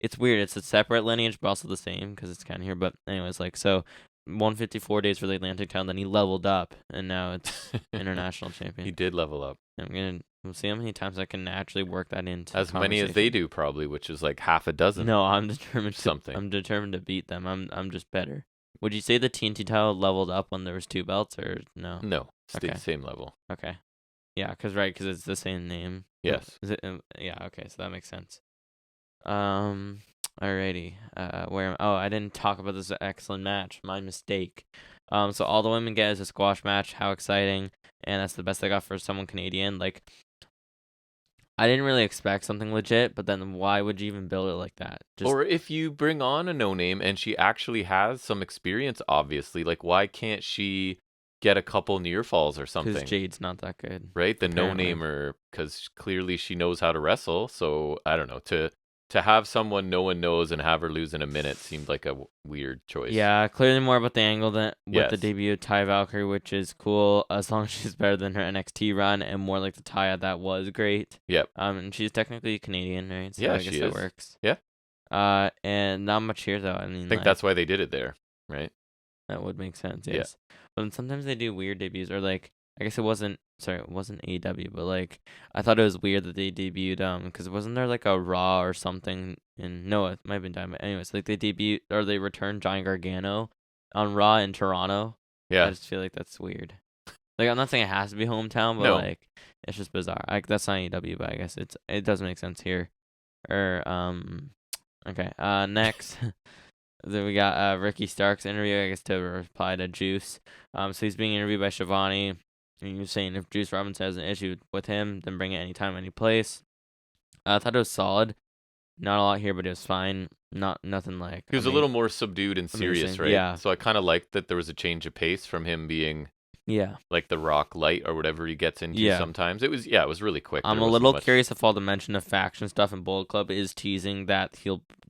it's weird. It's a separate lineage, but also the same because it's kind of here. But anyways, like so, 154 days for the Atlantic title. Then he leveled up, and now it's international champion. He did level up. We'll see how many times I can naturally work that into as many as they do, probably, which is like half a dozen. No, I'm determined something. I'm determined to beat them. I'm just better. Would you say the TNT title leveled up when there was 2 belts, or no? No, okay. Same level. Okay. Yeah, because it's the same name. Yes. Is it? Yeah. Okay, so that makes sense. Alrighty. Where? Oh, I didn't talk about this excellent match. My mistake. So all the women get is a squash match. How exciting! And that's the best I got for someone Canadian. Like, I didn't really expect something legit, but then why would you even build it like that? Or if you bring on a no-name and she actually has some experience, obviously, like why can't she get a couple near falls or something? Because Jade's not that good. Right? The no-namer, because clearly she knows how to wrestle. So, I don't know, to have someone no one knows and have her lose in a minute seemed like a weird choice. Yeah, clearly more about the angle than with the debut of Taya Valkyrie, which is cool as long as she's better than her NXT run and more like the Taya that was great. Yep. And she's technically Canadian, right? So yeah, I guess that works. Yeah. And not much here though. I mean, I think that's why they did it there, right? That would make sense. Yes. Yeah. But sometimes they do weird debuts, or like I guess it wasn't AEW, but like I thought it was weird that they debuted because wasn't there like a Raw or something no, it might have been Dynamite. Anyways, like they returned Johnny Gargano on Raw in Toronto. Yeah. I just feel like that's weird. Like I'm not saying it has to be hometown, but like it's just bizarre. Like that's not AEW, but I guess it does make sense here. Okay. Next. then we got Ricky Stark's interview, I guess, to reply to Juice. So he's being interviewed by Shivani, and he was saying if Juice Robinson has an issue with him, then bring it anytime, any place. I thought it was solid. Not a lot here, but it was fine. Nothing like. He was a little more subdued and serious, amazing. right? Yeah. So I kind of liked that there was a change of pace from him being like the Rock light or whatever he gets into sometimes. It was really quick. I'm a little curious if all the mention of faction stuff in Bullet Club is teasing that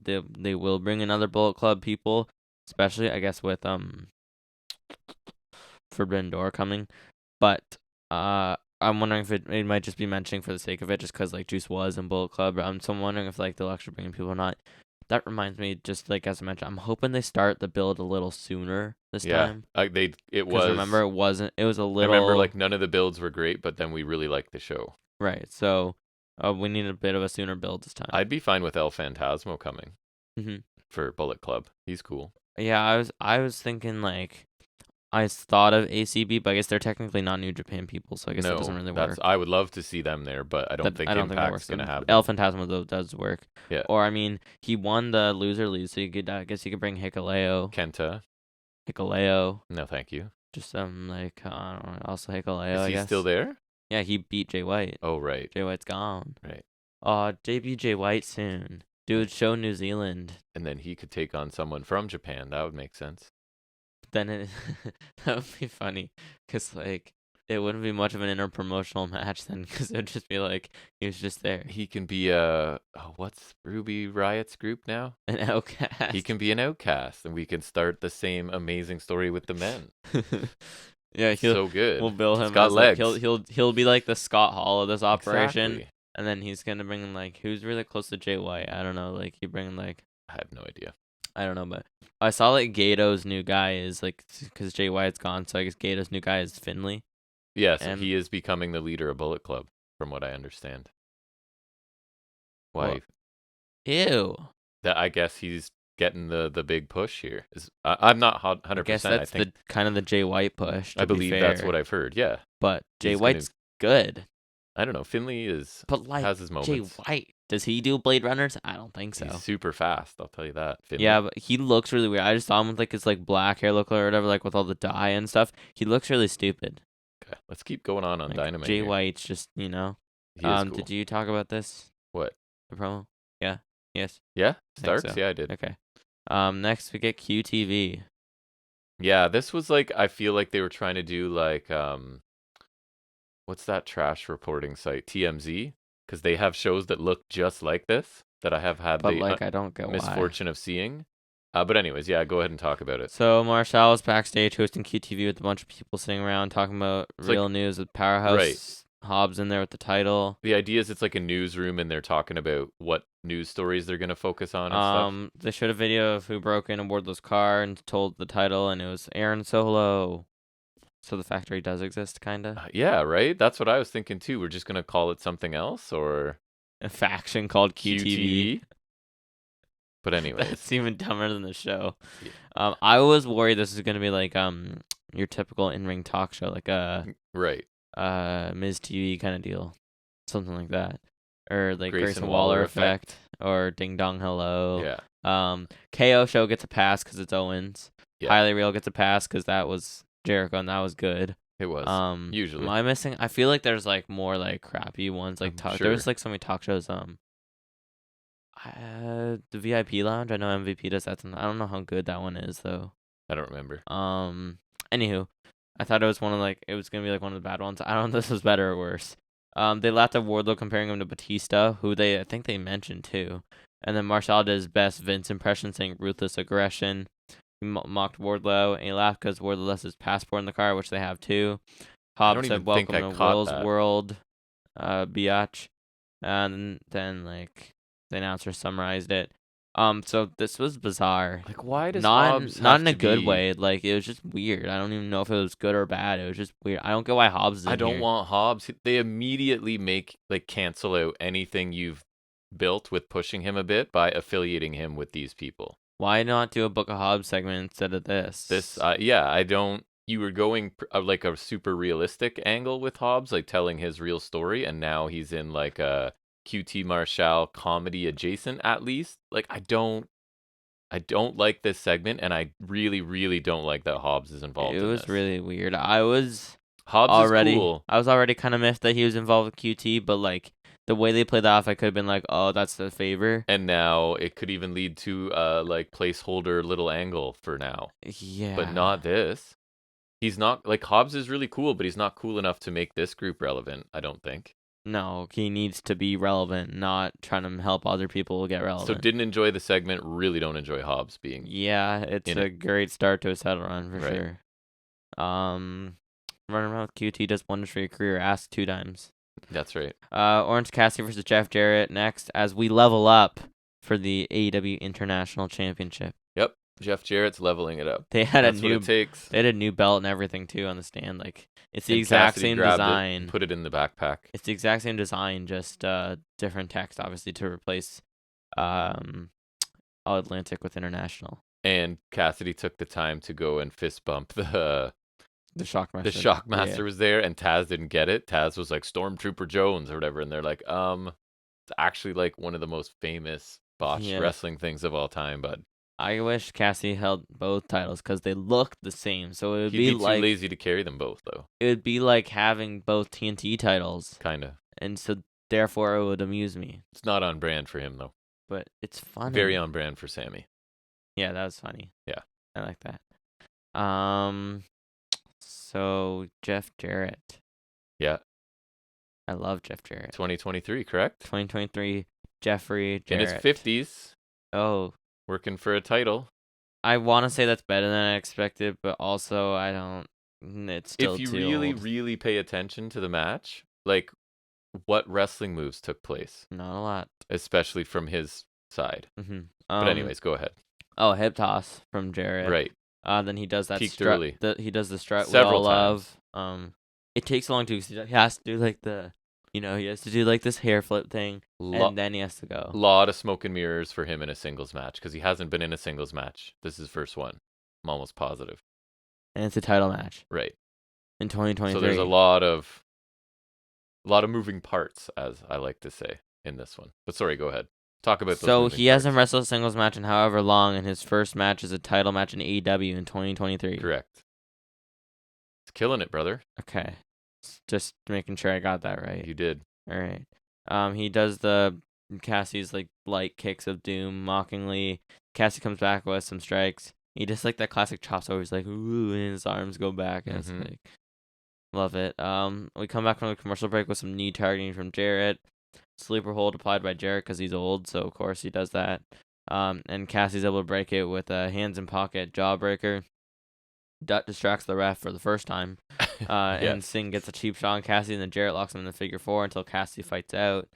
they will bring another Bullet Club people, especially I guess with Forbidden Door coming. But I'm wondering if it might just be mentioning for the sake of it, just because like Juice was in Bullet Club. So I'm wondering if like they'll actually bring people or not. That reminds me, just like as I mentioned, I'm hoping they start the build a little sooner this time. It was. Remember, it wasn't. It was a little. I remember like none of the builds were great, but then we really liked the show. Right. So we need a bit of a sooner build this time. I'd be fine with El Phantasmo coming Mhm. for Bullet Club. He's cool. Yeah, I was thinking like I thought of ACB, but I guess they're technically not New Japan people, so I guess that doesn't really work. I would love to see them there, but I don't think Impact's going to happen. El Phantasmo though does work. Yeah. Or I mean, he won the loser league, so you could I guess you could bring Hikuleo. Kenta. Hikuleo. No, thank you. Just like I don't know, also Hikuleo. Is he still there? Yeah, he beat Jay White. Oh right. Jay White's gone. Right. Debut Jay White soon. Dude, show New Zealand. And then he could take on someone from Japan. That would make sense. Then that would be funny, because like it wouldn't be much of an interpromotional match then, because it would just be like he was just there. He can be what's Ruby Riot's group now? An outcast. He can be an outcast, and we can start the same amazing story with the men. Yeah, so good. We'll bill him. He's got legs. He'll be like the Scott Hall of this operation, exactly. And then he's gonna bring like who's really close to Jay White. I don't know. Like you bring like I have no idea. I don't know, but I saw like Gato's new guy is like because Jay White's gone, so I guess Gato's new guy is Finley. Yes, and he is becoming the leader of Bullet Club, from what I understand. Why? Well, ew. That I guess he's getting the big push here. I'm not 100%. I guess that's the kind of the Jay White push. I believe that's what I've heard. Yeah, but Jay White's good. I don't know. Finley has his moments. Jay White, does he do Blade Runners? I don't think so. He's super fast. I'll tell you that. Finley. Yeah, but he looks really weird. I just saw him with like his like black hair look or whatever, like with all the dye and stuff. He looks really stupid. Okay, let's keep going on like, Dynamite. Jay White's just He is cool. Did you talk about this? What? The promo? Yeah. Yes. Yeah. Starks. So. Yeah, I did. Okay. Next we get QTV. Yeah, this was like I feel like they were trying to do like what's that trash reporting site? TMZ, because they have shows that look just like this that I have had I don't get misfortune of seeing. But anyways, yeah, go ahead and talk about it. So Marshall was backstage hosting QTV with a bunch of people sitting around talking about real news with Powerhouse. Right. Hobbs in there with the title. The idea is it's like a newsroom and they're talking about what news stories they're going to focus on and stuff. They showed a video of who broke in a Wardlow's car and told the title, and it was Aaron Solo. So the factory does exist, kind of? Yeah, right? That's what I was thinking, too. We're just going to call it something else, or... A faction called QTV. But anyways. That's even dumber than the show. Yeah. I was worried this was going to be like your typical in-ring talk show, like a... Right. Miz TV kind of deal. Something like that. Or like Grayson Waller effect. Or Ding Dong Hello. Yeah. KO show gets a pass because it's Owens. Yeah. Highly Real gets a pass because that was Jericho and that was good. It was. Usually. Am I missing? I feel like there's like more like crappy ones. Like sure. There's like so many talk shows. The VIP Lounge. I know MVP does that. I don't know how good that one is though. I don't remember. Anywho, I thought it was it was gonna be like one of the bad ones. I don't know if this was better or worse. They laughed at Wardlow comparing him to Batista, who I think they mentioned too. And then Marshall did his best Vince impression, saying ruthless aggression. He mocked Wardlow, and he laughed because Wardlow left his passport in the car, which they have too. Hobbs said, "Welcome to Will's world, biatch." And then the announcer summarized it. So this was bizarre. Like, why does Hobbs not in a good way? Like, it was just weird. I don't even know if it was good or bad. It was just weird. I don't get why Hobbs is in I don't here. want Hobbs. They immediately cancel out anything you've built with pushing him a bit by affiliating him with these people. Why not do a Book of Hobbs segment instead of this? I don't. You were going like a super realistic angle with Hobbs, like telling his real story, and now he's in like a QT Marshall comedy adjacent, at least. Like, I don't I don't like this segment, and I really, really don't like that Hobbs is involved It in was this. really weird. I was Hobbs is cool. already kind of miffed that he was involved with QT, but like the way they played that off, I could have been like, oh, that's the favor. And now it could even lead to like placeholder little angle for now. Yeah. But not this. He's not like Hobbs is really cool, but he's not cool enough to make this group relevant, I don't think. No, he needs to be relevant, not trying to help other people get relevant. So didn't enjoy the segment, really don't enjoy Hobbs being. Yeah, it's a great start to a title run for Right. sure. Running around with QT does wonders for your career. Ask 2 times. That's right. Orange Cassidy versus Jeff Jarrett next as we level up for the AEW International Championship. Yep, Jeff Jarrett's leveling it up. They had That's what it takes. They had a new belt and everything too on the stand. Like it's the And exact Cassidy same grabbed it design. and put it in the backpack. It's the exact same design, just different text, obviously, to replace All Atlantic with International. And Cassidy took the time to go and fist bump the Shockmaster. The Shockmaster was there, and Taz didn't get it. Taz was like Stormtrooper Jones or whatever, and they're like, it's actually like one of the most famous botched wrestling things of all time, bud. I wish Cassidy held both titles because they look the same. So it would He'd be like too lazy to carry them both, though. It would be like having both TNT titles. Kinda. And so therefore it would amuse me. It's not on brand for him though. But it's funny. Very on brand for Sammy. Yeah, that was funny. Yeah. I like that. So Jeff Jarrett. Yeah. I love Jeff Jarrett. 2023, correct? 2023, Jeffrey Jarrett. In his 50s. Oh. Working for a title. I want to say that's better than I expected, but also I don't. It's still if you too really, old. really pay attention to the match, like what wrestling moves took place? Not a lot. Especially from his side. Mm-hmm. But anyways, go ahead. Oh, hip toss from Jarrett. Right. Then he does that Peaked strut. early. He does the strut Several we all love. It takes long too. He has to do like he has to do like this hair flip thing, and then he has to go. A lot of smoke and mirrors for him in a singles match because he hasn't been in a singles match. This is his first one. I'm almost positive. And it's a title match. Right. In 2023. So there's a lot of moving parts, as I like to say, in this one. But sorry, go ahead. Talk about those So moving he parts. hasn't wrestled a singles match in however long, and his first match is a title match in AEW in 2023. Correct. He's killing it, brother. Okay. Just making sure I got that right. You did. All right. He does the Cassie's like light kicks of doom mockingly. Cassie comes back with some strikes. He just like that classic chops over. He's like, ooh, and his arms go back, and it's like, love it. We come back from the commercial break with some knee targeting from Jarrett. Sleeper hold applied by Jarrett because he's old, so of course he does that. And Cassie's able to break it with a hands in pocket jawbreaker. Dutt distracts the ref for the first time. And Singh gets a cheap shot on Cassie, and then Jarrett locks him in the figure 4 until Cassie fights out.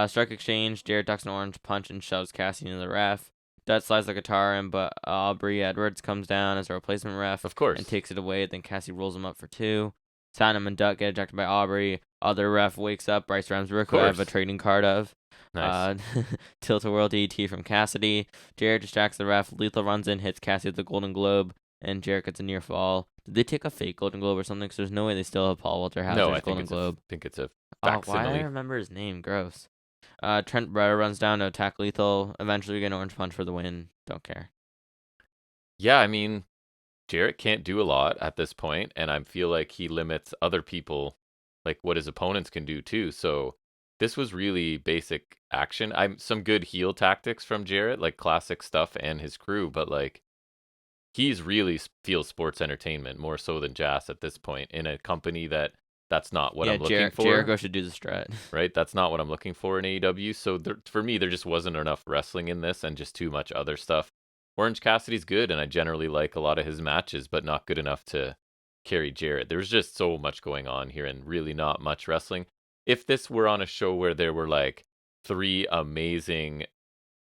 Strike exchange. Jarrett ducks an orange punch and shoves Cassie into the ref. Dutt slides the guitar in, but Aubrey Edwards comes down as a replacement ref. Of course. And takes it away. Then Cassie rolls him up for 2. Satnam and Dutt get ejected by Aubrey. Other ref wakes up. Bryce Ramsbrook, who I have a trading card of. Nice. Tilt-a-whirl DDT from Cassidy. Jarrett distracts the ref. Lethal runs in, hits Cassie with the Golden Globe, and Jarrett gets a near fall. Did they take a fake Golden Globe or something? Because there's no way they still have Paul Walter Hauser's Golden Globe. I think it's a Why facsimile. do I remember his name? Gross. Trent Beretta runs down to attack Lethal. Eventually we get an orange punch for the win. Don't care. Yeah, I mean, Jarrett can't do a lot at this point, and I feel like he limits other people, like what his opponents can do too. So this was really basic action. Some good heel tactics from Jarrett, like classic stuff and his crew, but like he's really feels sports entertainment more so than Jazz at this point in a company that's not what I'm looking for. Jericho should do the strut. Right? That's not what I'm looking for in AEW. So for me, there just wasn't enough wrestling in this and just too much other stuff. Orange Cassidy's good, and I generally like a lot of his matches, but not good enough to carry Jarrett. There's just so much going on here and really not much wrestling. If this were on a show where there were like 3 amazing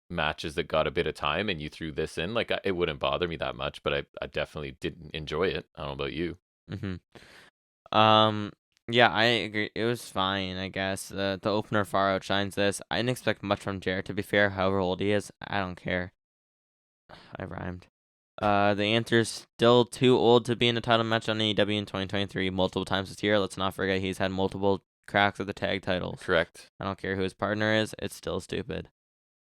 matches that got a bit of time and you threw this in, like it wouldn't bother me that much, but I definitely didn't enjoy it. I don't know about you. Yeah, I agree. It was fine, I guess. The opener far outshines this. I didn't expect much from Jarrett, to be fair. However old he is, I don't care. I rhymed. The answer is still too old to be in a title match on AEW in 2023 multiple times this year. Let's not forget he's had multiple cracks at the tag titles. Correct. I don't care who his partner is. It's still stupid.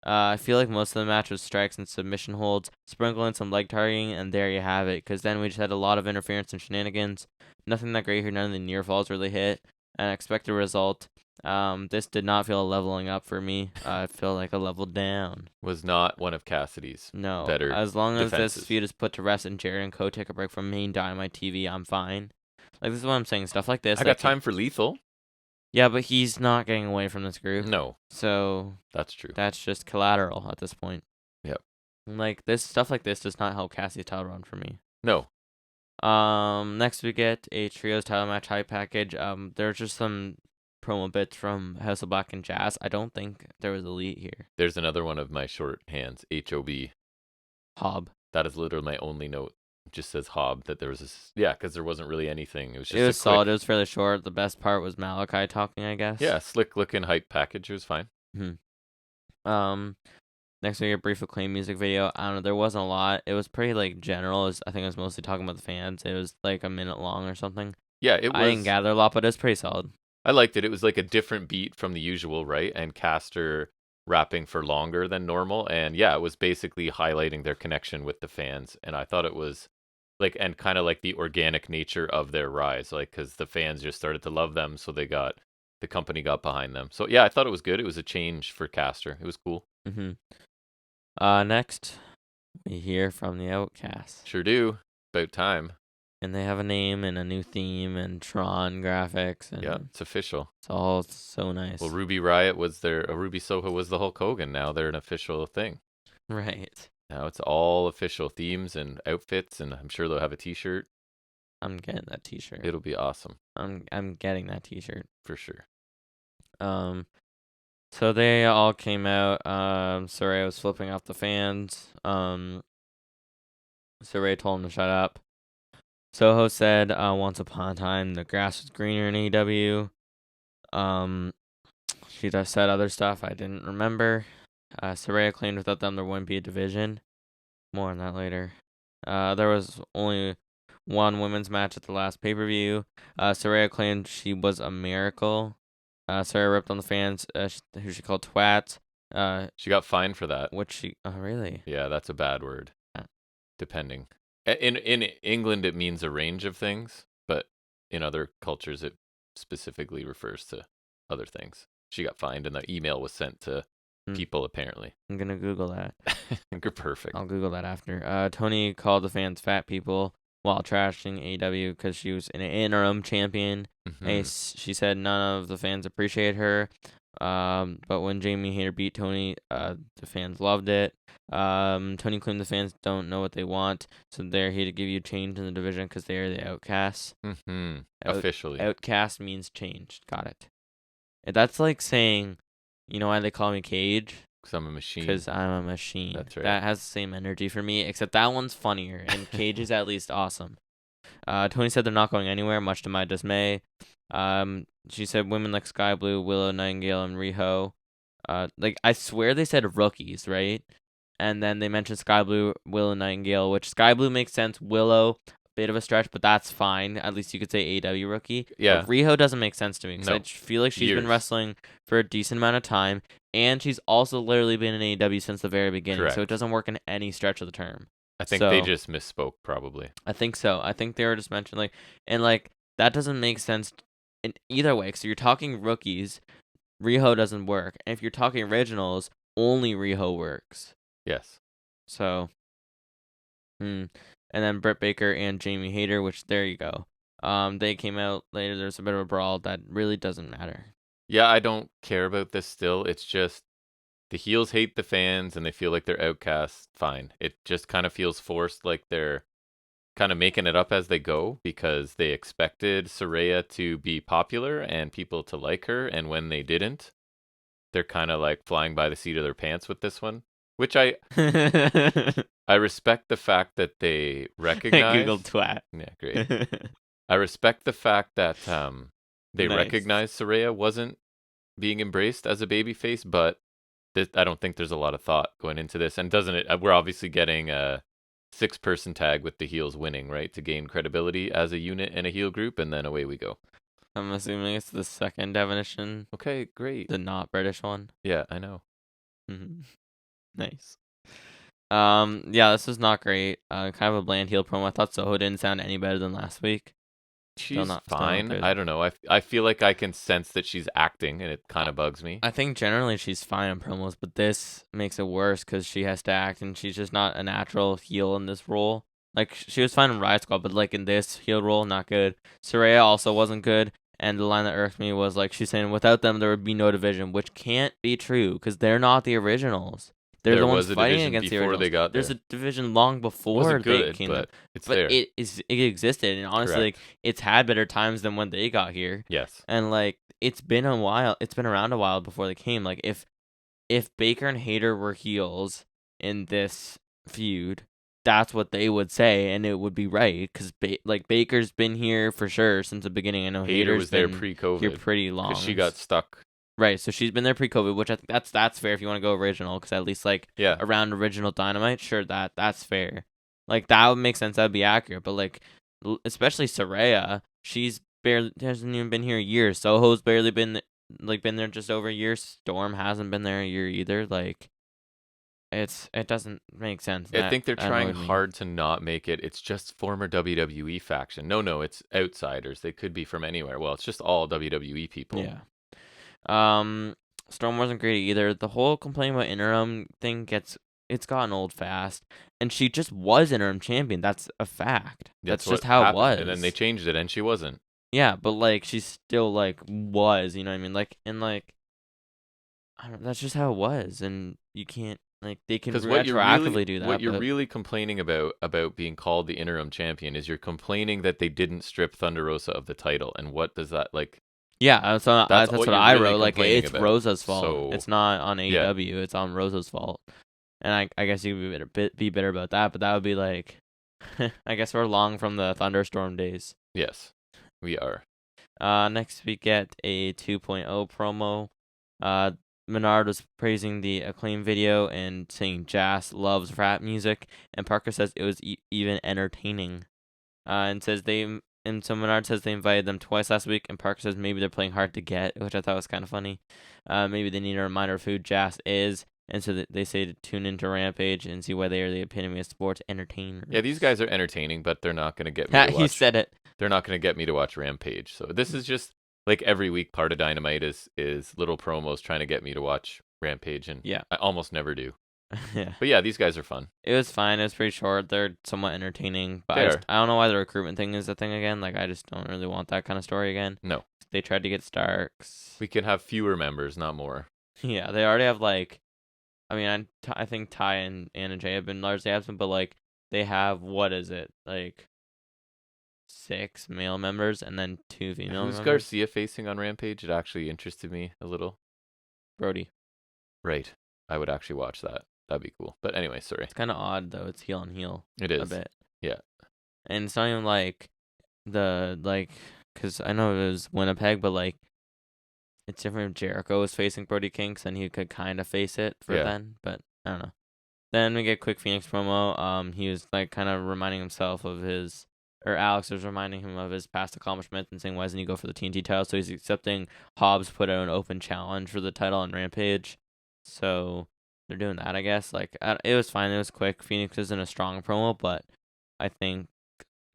I feel like most of the match was strikes and submission holds, sprinkle in some leg targeting, and there you have it. Because then we just had a lot of interference and shenanigans. Nothing that great here. None of the near falls really hit. An expected result. This did not feel a leveling up for me. I feel like a level down. Was not one of Cassidy's No, better as long as defenses. this feud is put to rest and Jared and Co take a break from main Dynamite TV, I'm fine. Like, this is what I'm saying. Stuff like this. I got time for Lethal. Yeah, but he's not getting away from this group. No. So that's true. That's just collateral at this point. Yep. Like, this stuff like this does not help Cassie's title run for me. No. Next we get a trios title match hype package. There's just some promo bits from House of Black and Jazz. I don't think there was Elite here. There's another one of my shorthands, HOB. Hob. That is literally my only note. It just says Hob, that there was this. Yeah, because there wasn't really anything. It was just solid. It was fairly short. The best part was Malachi talking, I guess. Yeah, slick looking hype package. It was fine. Next we get a brief Acclaim music video. I don't know. There wasn't a lot. It was pretty like general. I think it was mostly talking about the fans. It was like a minute long or something. Yeah, it was. I didn't gather a lot, but it was pretty solid. I liked it. It was like a different beat from the usual, right? And Caster rapping for longer than normal. And yeah, it was basically highlighting their connection with the fans. And I thought it was like, and kind of like the organic nature of their rise, like, because the fans just started to love them. So the company got behind them. So yeah, I thought it was good. It was a change for Caster. It was cool. Next, we hear from the Outcasts. Sure do. About time. And they have a name and a new theme and Tron graphics. And yeah, it's official. It's all so nice. Well, Ruby Riot was Ruby Soho was the Hulk Hogan. Now they're an official thing. Right. Now it's all official themes and outfits, and I'm sure they'll have a T-shirt. I'm getting that T-shirt. It'll be awesome. I'm getting that T-shirt for sure. So they all came out. Saray was flipping off the fans. Saray told him to shut up. Soho said, once upon a time, the grass was greener in AEW. She just said other stuff I didn't remember. Saraya claimed without them there wouldn't be a division. More on that later. There was only one women's match at the last pay-per-view. Saraya claimed she was a miracle. Sarah ripped on the fans, who she called twats. She got fined for that. Oh, really? Yeah, that's a bad word. Depending. In England, it means a range of things, but in other cultures, it specifically refers to other things. She got fined, and the email was sent to people, apparently. I'm going to Google that. Perfect. I'll Google that after. Tony called the fans fat people while trashing AEW because she was an interim champion. She said none of the fans appreciate her. But when Jamie Hayter beat Tony, the fans loved it. Tony claimed the fans don't know what they want, so they're here to give you change in the division because they are the outcasts. Officially. Outcast means changed. Got it. That's like saying, you know why they call me Cage? Because I'm a machine. Because I'm a machine. That's right. That has the same energy for me, except that one's funnier, and Cage is at least awesome. Tony said they're not going anywhere, much to my dismay. She said women like Sky Blue, Willow, Nightingale, and Riho. Like, I swear they said rookies, right? And then they mentioned Sky Blue, Willow, Nightingale, which Sky Blue makes sense. Willow, bit of a stretch, but that's fine. At least you could say AEW rookie. Yeah. But Riho doesn't make sense to me because I feel like she's been wrestling for a decent amount of time, and she's also literally been in AEW since the very beginning. Correct. So it doesn't work in any stretch of the term. I think they just misspoke, probably. I think so. I think they were just mentioning that doesn't make sense in either way. So you're talking rookies, Riho doesn't work, and if you're talking originals, only Riho works. Yes. So, and then Britt Baker and Jamie Hayter, which there you go. They came out later. There's a bit of a brawl that really doesn't matter. Yeah, I don't care about this still. It's just the heels hate the fans and they feel like they're outcasts. Fine. It just kind of feels forced, like they're kind of making it up as they go because they expected Saraya to be popular and people to like her, and when they didn't, they're kind of like flying by the seat of their pants with this one, which I respect the fact that they recognize. Google twat. Yeah, great. I respect the fact that they recognize Saraya wasn't being embraced as a babyface, but I don't think there's a lot of thought going into this. And doesn't it? We're obviously getting a 6-person tag with the heels winning, right, to gain credibility as a unit and a heel group, and then away we go. I'm assuming it's the second definition. Okay, great. The not British one. Yeah, I know. Nice. Yeah, this was not great. Kind of a bland heel promo. I thought Soho didn't sound any better than last week. Still She's not fine. good. I don't know. I feel like I can sense that she's acting, and it kind of bugs me. I think generally she's fine in promos, but this makes it worse because she has to act, and she's just not a natural heel in this role. Like, she was fine in Riot Squad, but, like, in this heel role, not good. Saraya also wasn't good, and the line that irked me was, like, she's saying without them, there would be no division, which can't be true because they're not the originals. They're the ones fighting against the originals. They got There's there. a division long before Wasn't they good, came but there. it's But there. it existed, and honestly, like, it's had better times than when they got here. Yes. And, like, it's been a while. It's been around a while before they came. Like, if Baker and Hayter were heels in this feud, that's what they would say, and it would be right. Because Baker's been here for sure since the beginning. I know Hayter Hayter's was there been pre-COVID. here pretty long. Because she got stuck. Right, so she's been there pre-COVID, which I think that's fair if you want to go original. Because at least around original Dynamite, sure, that's fair. Like, that would make sense. That would be accurate. But like, especially Saraya, she's hasn't even been here a year. Soho's barely been there just over a year. Storm hasn't been there a year either. Like, it doesn't make sense. I think they're trying hard to not make it. It's just former WWE faction. No, it's outsiders. They could be from anywhere. Well, it's just all WWE people. Yeah. Storm wasn't great either. The whole complaint about interim thing it's gotten old fast, and she just was interim champion. That's a fact. That's just how it was. And then they changed it, and she wasn't. Yeah, but like, she still was. You know what I mean? Like, and like, I don't. That's just how it was, and you can't they can retroactively do that. What you're really complaining about being called the interim champion is you're complaining that they didn't strip Thunder Rosa of the title, and what does that like? Yeah, so that's what I wrote. Like, it's about. Rosa's fault. So, it's not on AEW. Yeah. It's on Rosa's fault. And I guess you could be bitter about that, but that would be like, I guess we're long from the Thunderstorm days. Yes, we are. Next we get a 2.0 promo. Menard was praising the Acclaim video and saying Jazz loves rap music, and Parker says it was even entertaining. And so Menard says they invited them twice last week, and Parker says maybe they're playing hard to get, which I thought was kind of funny. Maybe they need a reminder of who Jazz is, and so they say to tune into Rampage and see why they are the epitome of sports entertainers. Yeah, these guys are entertaining, but they're not going to get me to watch. He said it. They're not going to get me to watch Rampage. So this is just like every week part of Dynamite is little promos trying to get me to watch Rampage, and yeah, I almost never do. Yeah. But yeah, these guys are fun. It was fine. It was pretty short. They're somewhat entertaining. But I don't know why the recruitment thing is a thing again. Like, I just don't really want that kind of story again. No. They tried to get Starks. We can have fewer members, not more. Yeah, they already have, I think Ty and Anna Jay have been largely absent, but, they have, what is it? 6 male members and then 2 female members. Who's Garcia facing on Rampage? It actually interested me a little. Brody. Right. I would actually watch that. That'd be cool. But anyway, sorry. It's kind of odd, though. It's heel on heel. It is. A bit. Yeah. And it's not even because I know it was Winnipeg, but, it's different if Jericho was facing Brody King, then he could kind of face it then. But, I don't know. Then we get quick Phoenix promo. He was, kind of reminding himself of Alex was reminding him of his past accomplishments and saying, why doesn't he go for the TNT title? So he's accepting Hobbs put out an open challenge for the title on Rampage. So they're doing that, I guess. It was fine. It was quick. Phoenix isn't a strong promo, but I think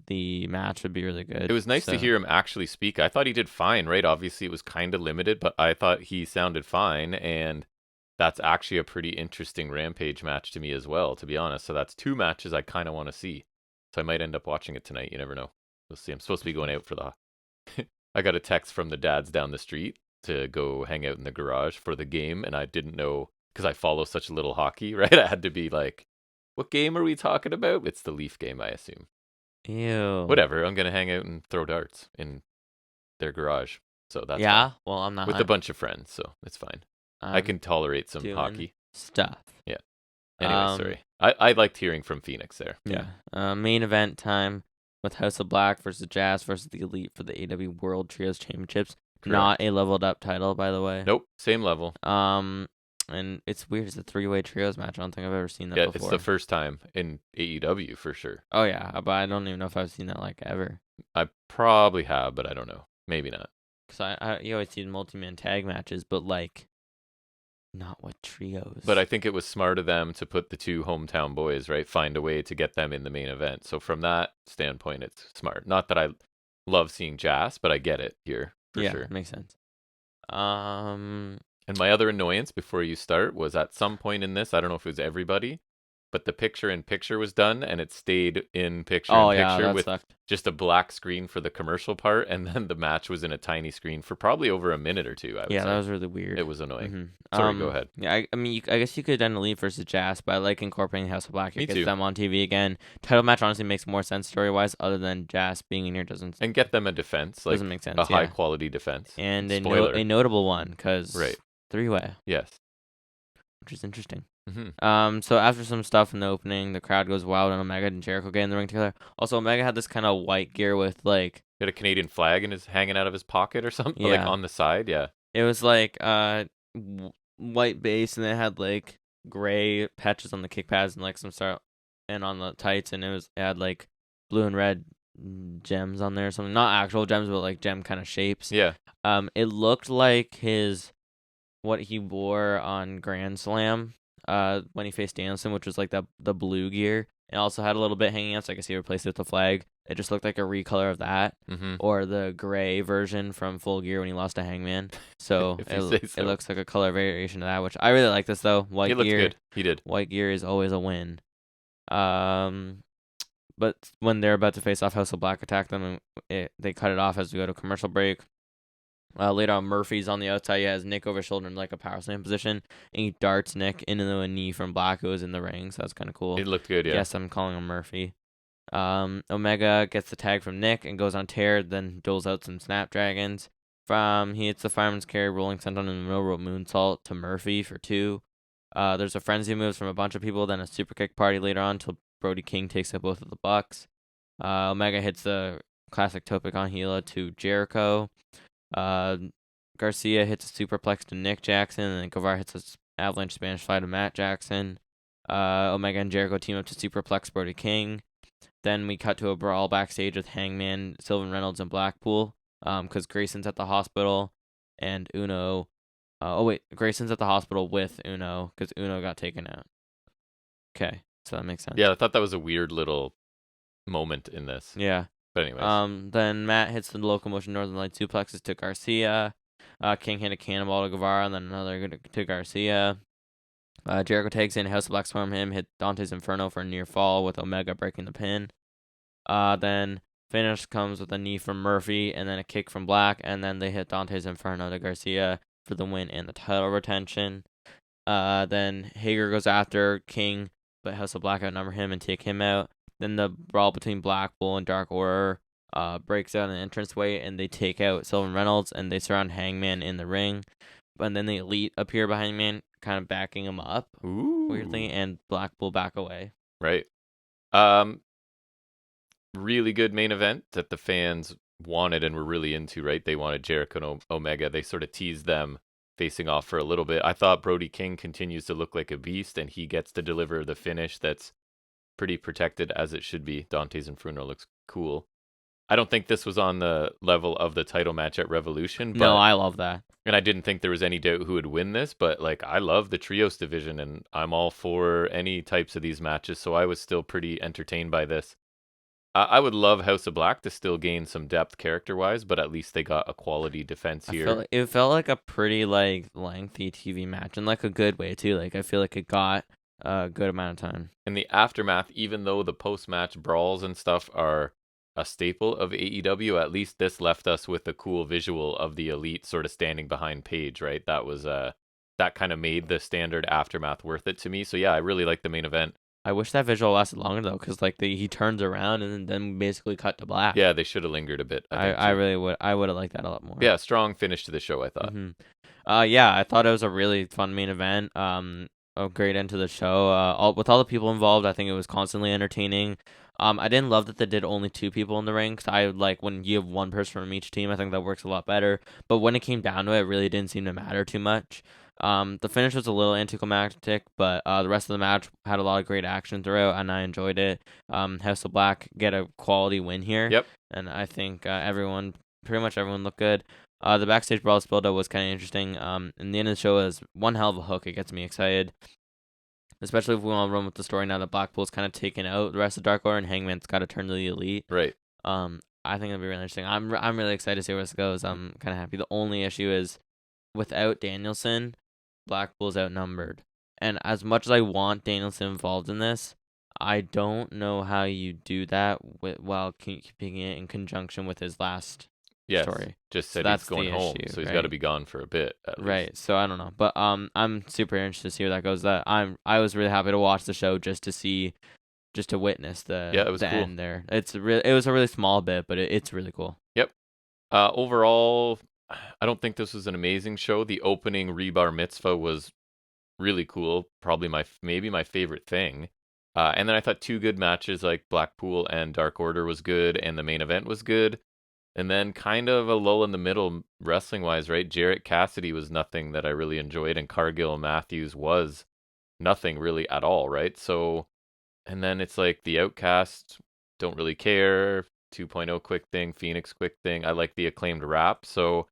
the match would be really good. It was nice to hear him actually speak. I thought he did fine, right? Obviously, it was kind of limited, but I thought he sounded fine, and that's actually a pretty interesting Rampage match to me as well, to be honest. So that's 2 matches I kind of want to see. So I might end up watching it tonight. You never know. We'll see. I'm supposed to be going out for I got a text from the dads down the street to go hang out in the garage for the game, and I didn't know, because I follow such little hockey, right? I had to be like, what game are we talking about? It's the Leaf game, I assume. Ew. Whatever. I'm going to hang out and throw darts in their garage. So that's fine. Fine. Well, I'm not. With a bunch of friends, so it's fine. I can tolerate some hockey. Stuff. Yeah. Anyway, sorry. I liked hearing from Phoenix there. Yeah. Main event time with House of Black versus Jazz versus the Elite for the AEW World Trios Championships. Correct. Not a leveled up title, by the way. Nope. Same level. And it's weird. It's a 3-way trios match. I don't think I've ever seen that before. It's the first time in AEW for sure. Oh, yeah. But I don't even know if I've seen that, ever. I probably have, but I don't know. Maybe not. Because you always see multi-man tag matches, but, Not with trios. But I think it was smart of them to put the two hometown boys, right? Find a way to get them in the main event. So from that standpoint, it's smart. Not that I love seeing Jas, but I get it here for yeah, sure. makes sense. And my other annoyance before you start was at some point in this, I don't know if it was everybody, but the picture-in-picture was done and it stayed in picture-in-picture that with sucked. just a black screen for the commercial part, and then the match was in a tiny screen for probably over a minute or two, I would say. Yeah, that was really weird. It was annoying. Mm-hmm. Sorry, go ahead. Yeah, I mean, I guess you could end Elite versus Jas, but I like incorporating House of Black. It Me gets too. them on TV again. Title match honestly makes more sense story-wise, other than Jas being in here doesn't. And get them a defense, like doesn't make sense. a high-quality defense. And Spoiler. a notable one, because Right. 3-way. Yes. Which is interesting. Mm-hmm. So after some stuff in the opening, the crowd goes wild and Omega and Jericho get in the ring together. Also, Omega had this kind of white gear with like He had a Canadian flag hanging out of his pocket or something, like on the side. Yeah. It was like white base, and it had like gray patches on the kick pads and like some sort and on the tights, and it had like blue and red gems on there or something. Not actual gems, but like gem kind of shapes. Yeah. It looked like what he wore on Grand Slam when he faced Danielson, which was like the blue gear. It also had a little bit hanging out, so I guess he replaced it with the flag. It just looked like a recolor of that, or the gray version from Full Gear when he lost to Hangman. So it looks like a color variation of that, which I really like this though. White gear, looked good. He did. White gear is always a win. But when they're about to face off, House of Black attack them, and they cut it off as we go to commercial break. Later on, Murphy's on the outside. He has Nick over his shoulder in like a power slam position, and he darts Nick into a knee from Black, who was in the ring. So that's kind of cool. It looked good, yeah. Yes, I'm calling him Murphy. Omega gets the tag from Nick and goes on tear, then doles out some Snapdragons. He hits the fireman's carry, rolling senton in the middle rope moonsault to Murphy for 2. There's a frenzy moves from a bunch of people, then a super kick party later on until Brody King takes out both of the Bucks. Omega hits the classic Topic on Gila to Jericho. Garcia hits a superplex to Nick Jackson, and then Guevara hits an avalanche Spanish fly to Matt Jackson. Omega and Jericho team up to superplex Brody King. Then we cut to a brawl backstage with Hangman, Sylvan Reynolds, and Blackpool, because Grayson's at the hospital, and Uno. Grayson's at the hospital with Uno, because Uno got taken out. Okay, so that makes sense. Yeah, I thought that was a weird little moment in this. Yeah. But anyways. Then Matt hits the Locomotion Northern Light suplexes to Garcia. King hit a cannonball to Guevara, and then another to Garcia. Jericho takes in, House of Black swarm him, hit Dante's Inferno for a near fall with Omega breaking the pin. Then finish comes with a knee from Murphy, and then a kick from Black, and then they hit Dante's Inferno to Garcia for the win and the title retention. Then Hager goes after King, but House of Black outnumber him and take him out. Then the brawl between Blackpool and Dark Order breaks out an entranceway, and they take out Sylvan Reynolds, and they surround Hangman in the ring. And then the Elite appear behind Man, kind of backing him up, weirdly, and Blackpool back away. Right. Really good main event that the fans wanted and were really into, right? They wanted Jericho and Omega. They sort of teased them facing off for a little bit. I thought Brody King continues to look like a beast, and he gets to deliver the finish that's pretty protected as it should be. Dante's Inferno looks cool. I don't think this was on the level of the title match at Revolution. But, no, I love that. And I didn't think there was any doubt who would win this, but like I love the trios division, and I'm all for any types of these matches, so I was still pretty entertained by this. I would love House of Black to still gain some depth character-wise, but at least they got a quality defense here. It felt like a pretty like lengthy TV match, in like a good way too. Like I feel like it got a good amount of time. In the aftermath, even though the post-match brawls and stuff are a staple of AEW, at least this left us with a cool visual of the Elite sort of standing behind Paige, right? That was that kind of made the standard aftermath worth it to me. So yeah, I really like the main event. I wish that visual lasted longer though, because like he turns around and then basically cut to black. Yeah, they should have lingered a bit. I really would. I would have liked that a lot more. Yeah, strong finish to the show, I thought. Yeah, I thought it was a really fun main event. A great end to the show. With all the people involved, I think it was constantly entertaining. I didn't love that they did only 2 people in the ring, because I like when you have one person from each team, I think that works a lot better. But when it came down to it, it really didn't seem to matter too much. The finish was a little anticlimactic, but the rest of the match had a lot of great action throughout, and I enjoyed it. House of Black get a quality win here. Yep. And I think pretty much everyone looked good. The backstage brawl build-up was kind of interesting. And the end of the show is one hell of a hook. It gets me excited, especially if we want to run with the story now that Blackpool's kind of taken out the rest of Dark Order and Hangman's got to turn to the Elite. Right. I think it'll be really interesting. I'm really excited to see where this goes. I'm kind of happy. The only issue is without Danielson, Blackpool's outnumbered. And as much as I want Danielson involved in this, I don't know how you do that while keeping it in conjunction with his last story. Just said he's going home, so he's got to be gone for a bit. Right. So I don't know, but I'm super interested to see where that goes. I was really happy to watch the show just to witness the cool. end there. It was a really small bit, but it's really cool. Yep. Overall, I don't think this was an amazing show. The opening Rebar Mitzvah was really cool, probably maybe my favorite thing. And then I thought two good matches like Blackpool and Dark Order was good, and the main event was good. And then kind of a lull in the middle wrestling-wise, right? Jarrett Cassidy was nothing that I really enjoyed, and Cargill Matthews was nothing really at all, right? So, and then it's like the Outcast, don't really care, 2.0 quick thing, Phoenix quick thing. I like the Acclaimed rap. So,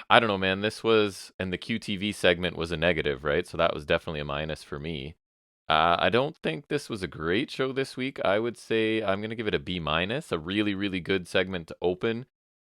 I don't know, man. This was, and the QTV segment was a negative, right? So that was definitely a minus for me. I don't think this was a great show this week. I would say I'm going to give it a B minus, a really, really good segment to open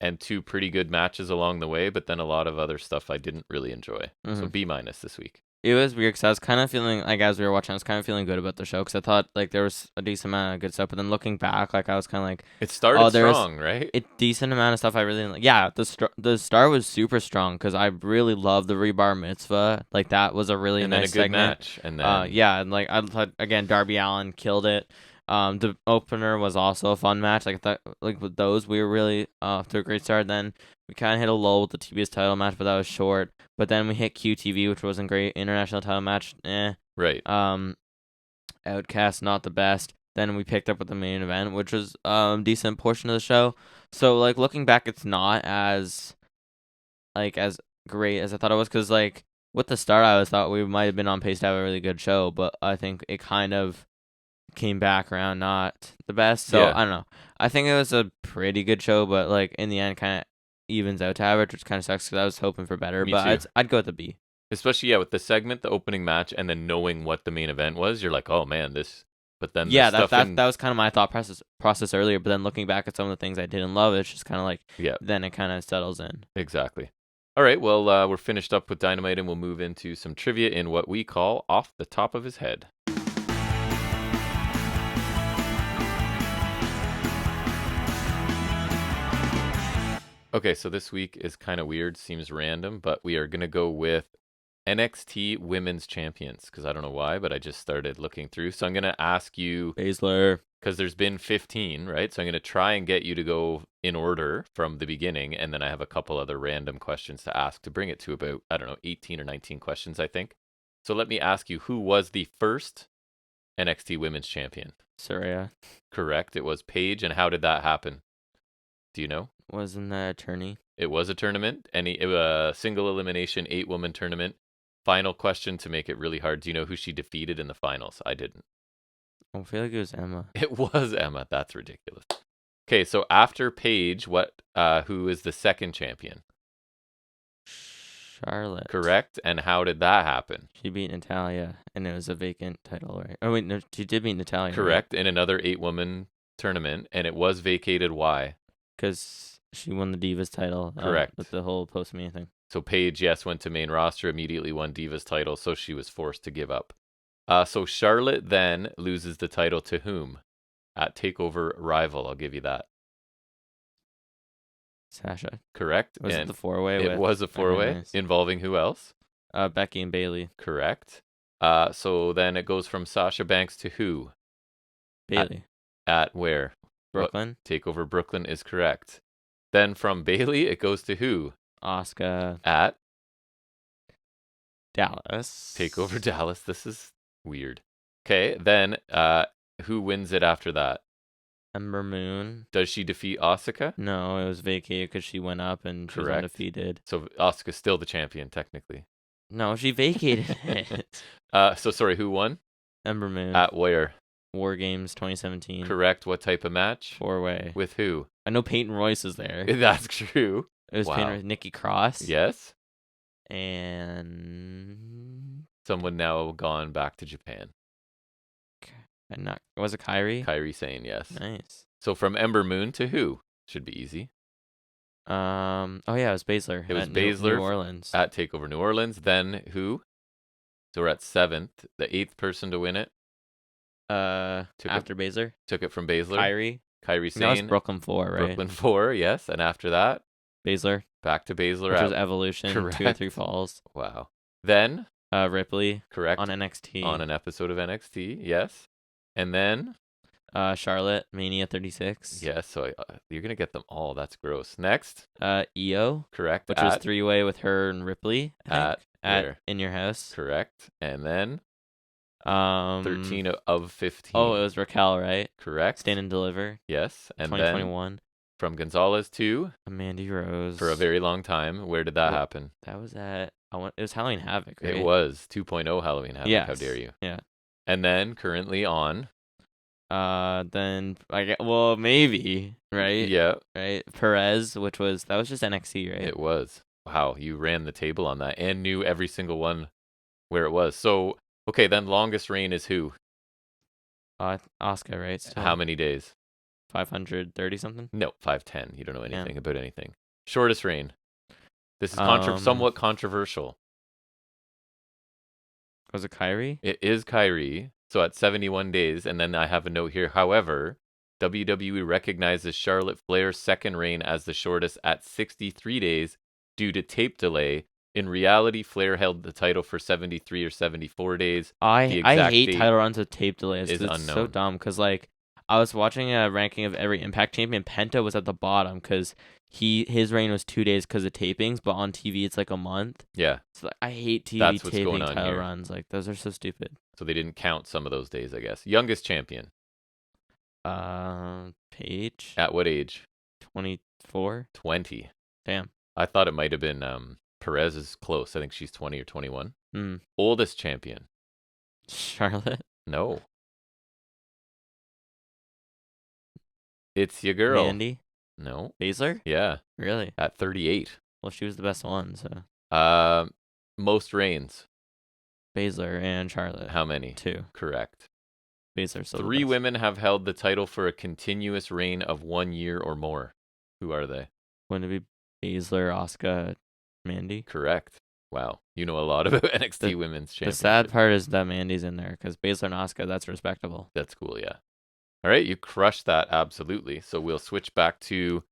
and two pretty good matches along the way, but then a lot of other stuff I didn't really enjoy. So B minus this week. It was weird because I was kind of feeling, like, as we were watching, I was kind of feeling good about the show because I thought, like, there was a decent amount of good stuff. But then looking back, like, I was kind of like... It started strong, right? A decent amount of stuff I really didn't like. Yeah, the start was super strong because I really loved the Rebar Mitzvah. Like, that was a really nice segment. Match. And then... yeah, and, like, I thought, again, Darby Allin killed it. The opener was also a fun match. Like, I thought, like, with those, we were really off to a great start. Then we kind of hit a lull with the TBS title match, but that was short. But then we hit QTV, which wasn't great. International title match, Right. Outcast, not the best. Then we picked up with the main event, which was a decent portion of the show. So, like, looking back, it's not as great as I thought it was. Because, like, with the start, I thought we might have been on pace to have a really good show. But I think it kind of came back around not the best. So, I don't know. I think it was a pretty good show, but, like, in the end, kind of evens out to average, which kind of sucks because I was hoping for better. But I'd go with the B. Especially, with the segment, the opening match, and then knowing what the main event was, you're like, oh man, this. But then that was kind of my thought process earlier. But then looking back at some of the things I didn't love, it's just kind of like, then it kind of settles in. Exactly. All right, well, we're finished up with Dynamite, and we'll move into some trivia in what we call Off the Top of His Head. Okay, so this week is kind of weird, seems random, but we are going to go with NXT Women's Champions, because I don't know why, but I just started looking through. So I'm going to ask you... Baszler. Because there's been 15, right? So I'm going to try and get you to go in order from the beginning, and then I have a couple other random questions to ask to bring it to about, 18 or 19 questions, I think. So let me ask you, who was the first NXT Women's Champion? Saraya. Correct, it was Paige, and how did that happen? Do you know? Wasn't that a tourney? It was a tournament, single elimination 8-woman tournament. Final question to make it really hard. Do you know who she defeated in the finals? I didn't. I feel like it was Emma. It was Emma. That's ridiculous. Okay, so after Paige, who is the second champion? Charlotte. Correct. And how did that happen? She beat Natalya, and it was a vacant title, right? Oh, wait, no, she did beat Natalya. Correct, right? In another 8-woman tournament, and it was vacated. Why? Because she won the Divas title. Correct. With the whole post-Mania thing. So Paige, went to main roster, immediately won Divas title, so she was forced to give up. So Charlotte then loses the title to whom? At TakeOver Rival, I'll give you that. Sasha. Correct. Was it the four-way? It was a four-way involving who else? Becky and Bayley. Correct. So then it goes from Sasha Banks to who? Bayley. At where? Brooklyn. TakeOver Brooklyn is correct. Then from Bayley, it goes to who? Asuka. At? Dallas. TakeOver Dallas. This is weird. Okay, then who wins it after that? Ember Moon. Does she defeat Asuka? No, it was vacated because she went up and she was undefeated. So Asuka's still the champion, technically. No, she vacated it. So sorry, who won? Ember Moon. At where? War Games 2017. Correct. What type of match? 4-way. With who? I know Peyton Royce is there. That's true. It was pinned with Nikki Cross. Yes. And someone now gone back to Japan. Was it Kairi? Kairi Sane, yes. Nice. So from Ember Moon to who? Should be easy. Oh yeah, it was Baszler. It was Baszler New Orleans at TakeOver New Orleans. Then who? So we're at 7th. The 8th person to win it. After Baszler. Took it from Baszler. Kairi Sane. That was Brooklyn 4, right? Brooklyn 4, yes. And after that, Baszler. Back to Baszler. Which was Evolution. Correct. 2 or 3 falls. Wow. Then Ripley. Correct. On NXT. On an episode of NXT, yes. And then Charlotte, Mania 36. Yes, so you're going to get them all. That's gross. Next. EO. Correct. Which was 3-way with her and Ripley. At In Your House. Correct. And then 13 of 15. Oh, it was Raquel, right? Correct. Stand and Deliver. Yes. And 2021. Then from Gonzalez to Mandy Rose. For a very long time. Where did that happen? That was at it was Halloween Havoc, right? It was 2.0 Halloween Havoc. Yes. How dare you? Yeah. And then currently on then maybe, right? Yeah. Right. Perez, that was just NXT, right? It was. Wow, you ran the table on that and knew every single one where it was. So, okay, then longest reign is who? Asuka, right? How many days? 530 something? No, 510. You don't know anything about anything. Shortest reign. This is somewhat controversial. Was it Kairi? It is Kairi. So at 71 days, and then I have a note here. However, WWE recognizes Charlotte Flair's second reign as the shortest at 63 days due to tape delay. In reality, Flair held the title for 73 or 74 days. I hate title runs with tape delays. It's unknown. So dumb because I was watching a ranking of every Impact champion. Penta was at the bottom because his reign was 2 days because of tapings, but on TV it's like a month. Yeah. So I hate TV taping title here. runs. Those are so stupid. So they didn't count some of those days, I guess. Youngest champion. Paige. At what age? 24. 20. Damn. I thought it might have been Perez is close. I think she's 20 or 21. Oldest champion. Charlotte. No. It's your girl. Mandy. No. Baszler? Yeah. Really? At 38. Well, she was the best one, so. Most reigns. Baszler and Charlotte. How many? 2. Correct. Baszler still 3 women have held the title for a continuous reign of 1 year or more. Who are they? Wouldn't it be Baszler, Asuka, Mandy? Correct. Wow. You know a lot about NXT Women's Championship. The sad part is that Mandy's in there because Baszler and Asuka, that's respectable. That's cool, yeah. All right, you crushed that, absolutely. So we'll switch back to,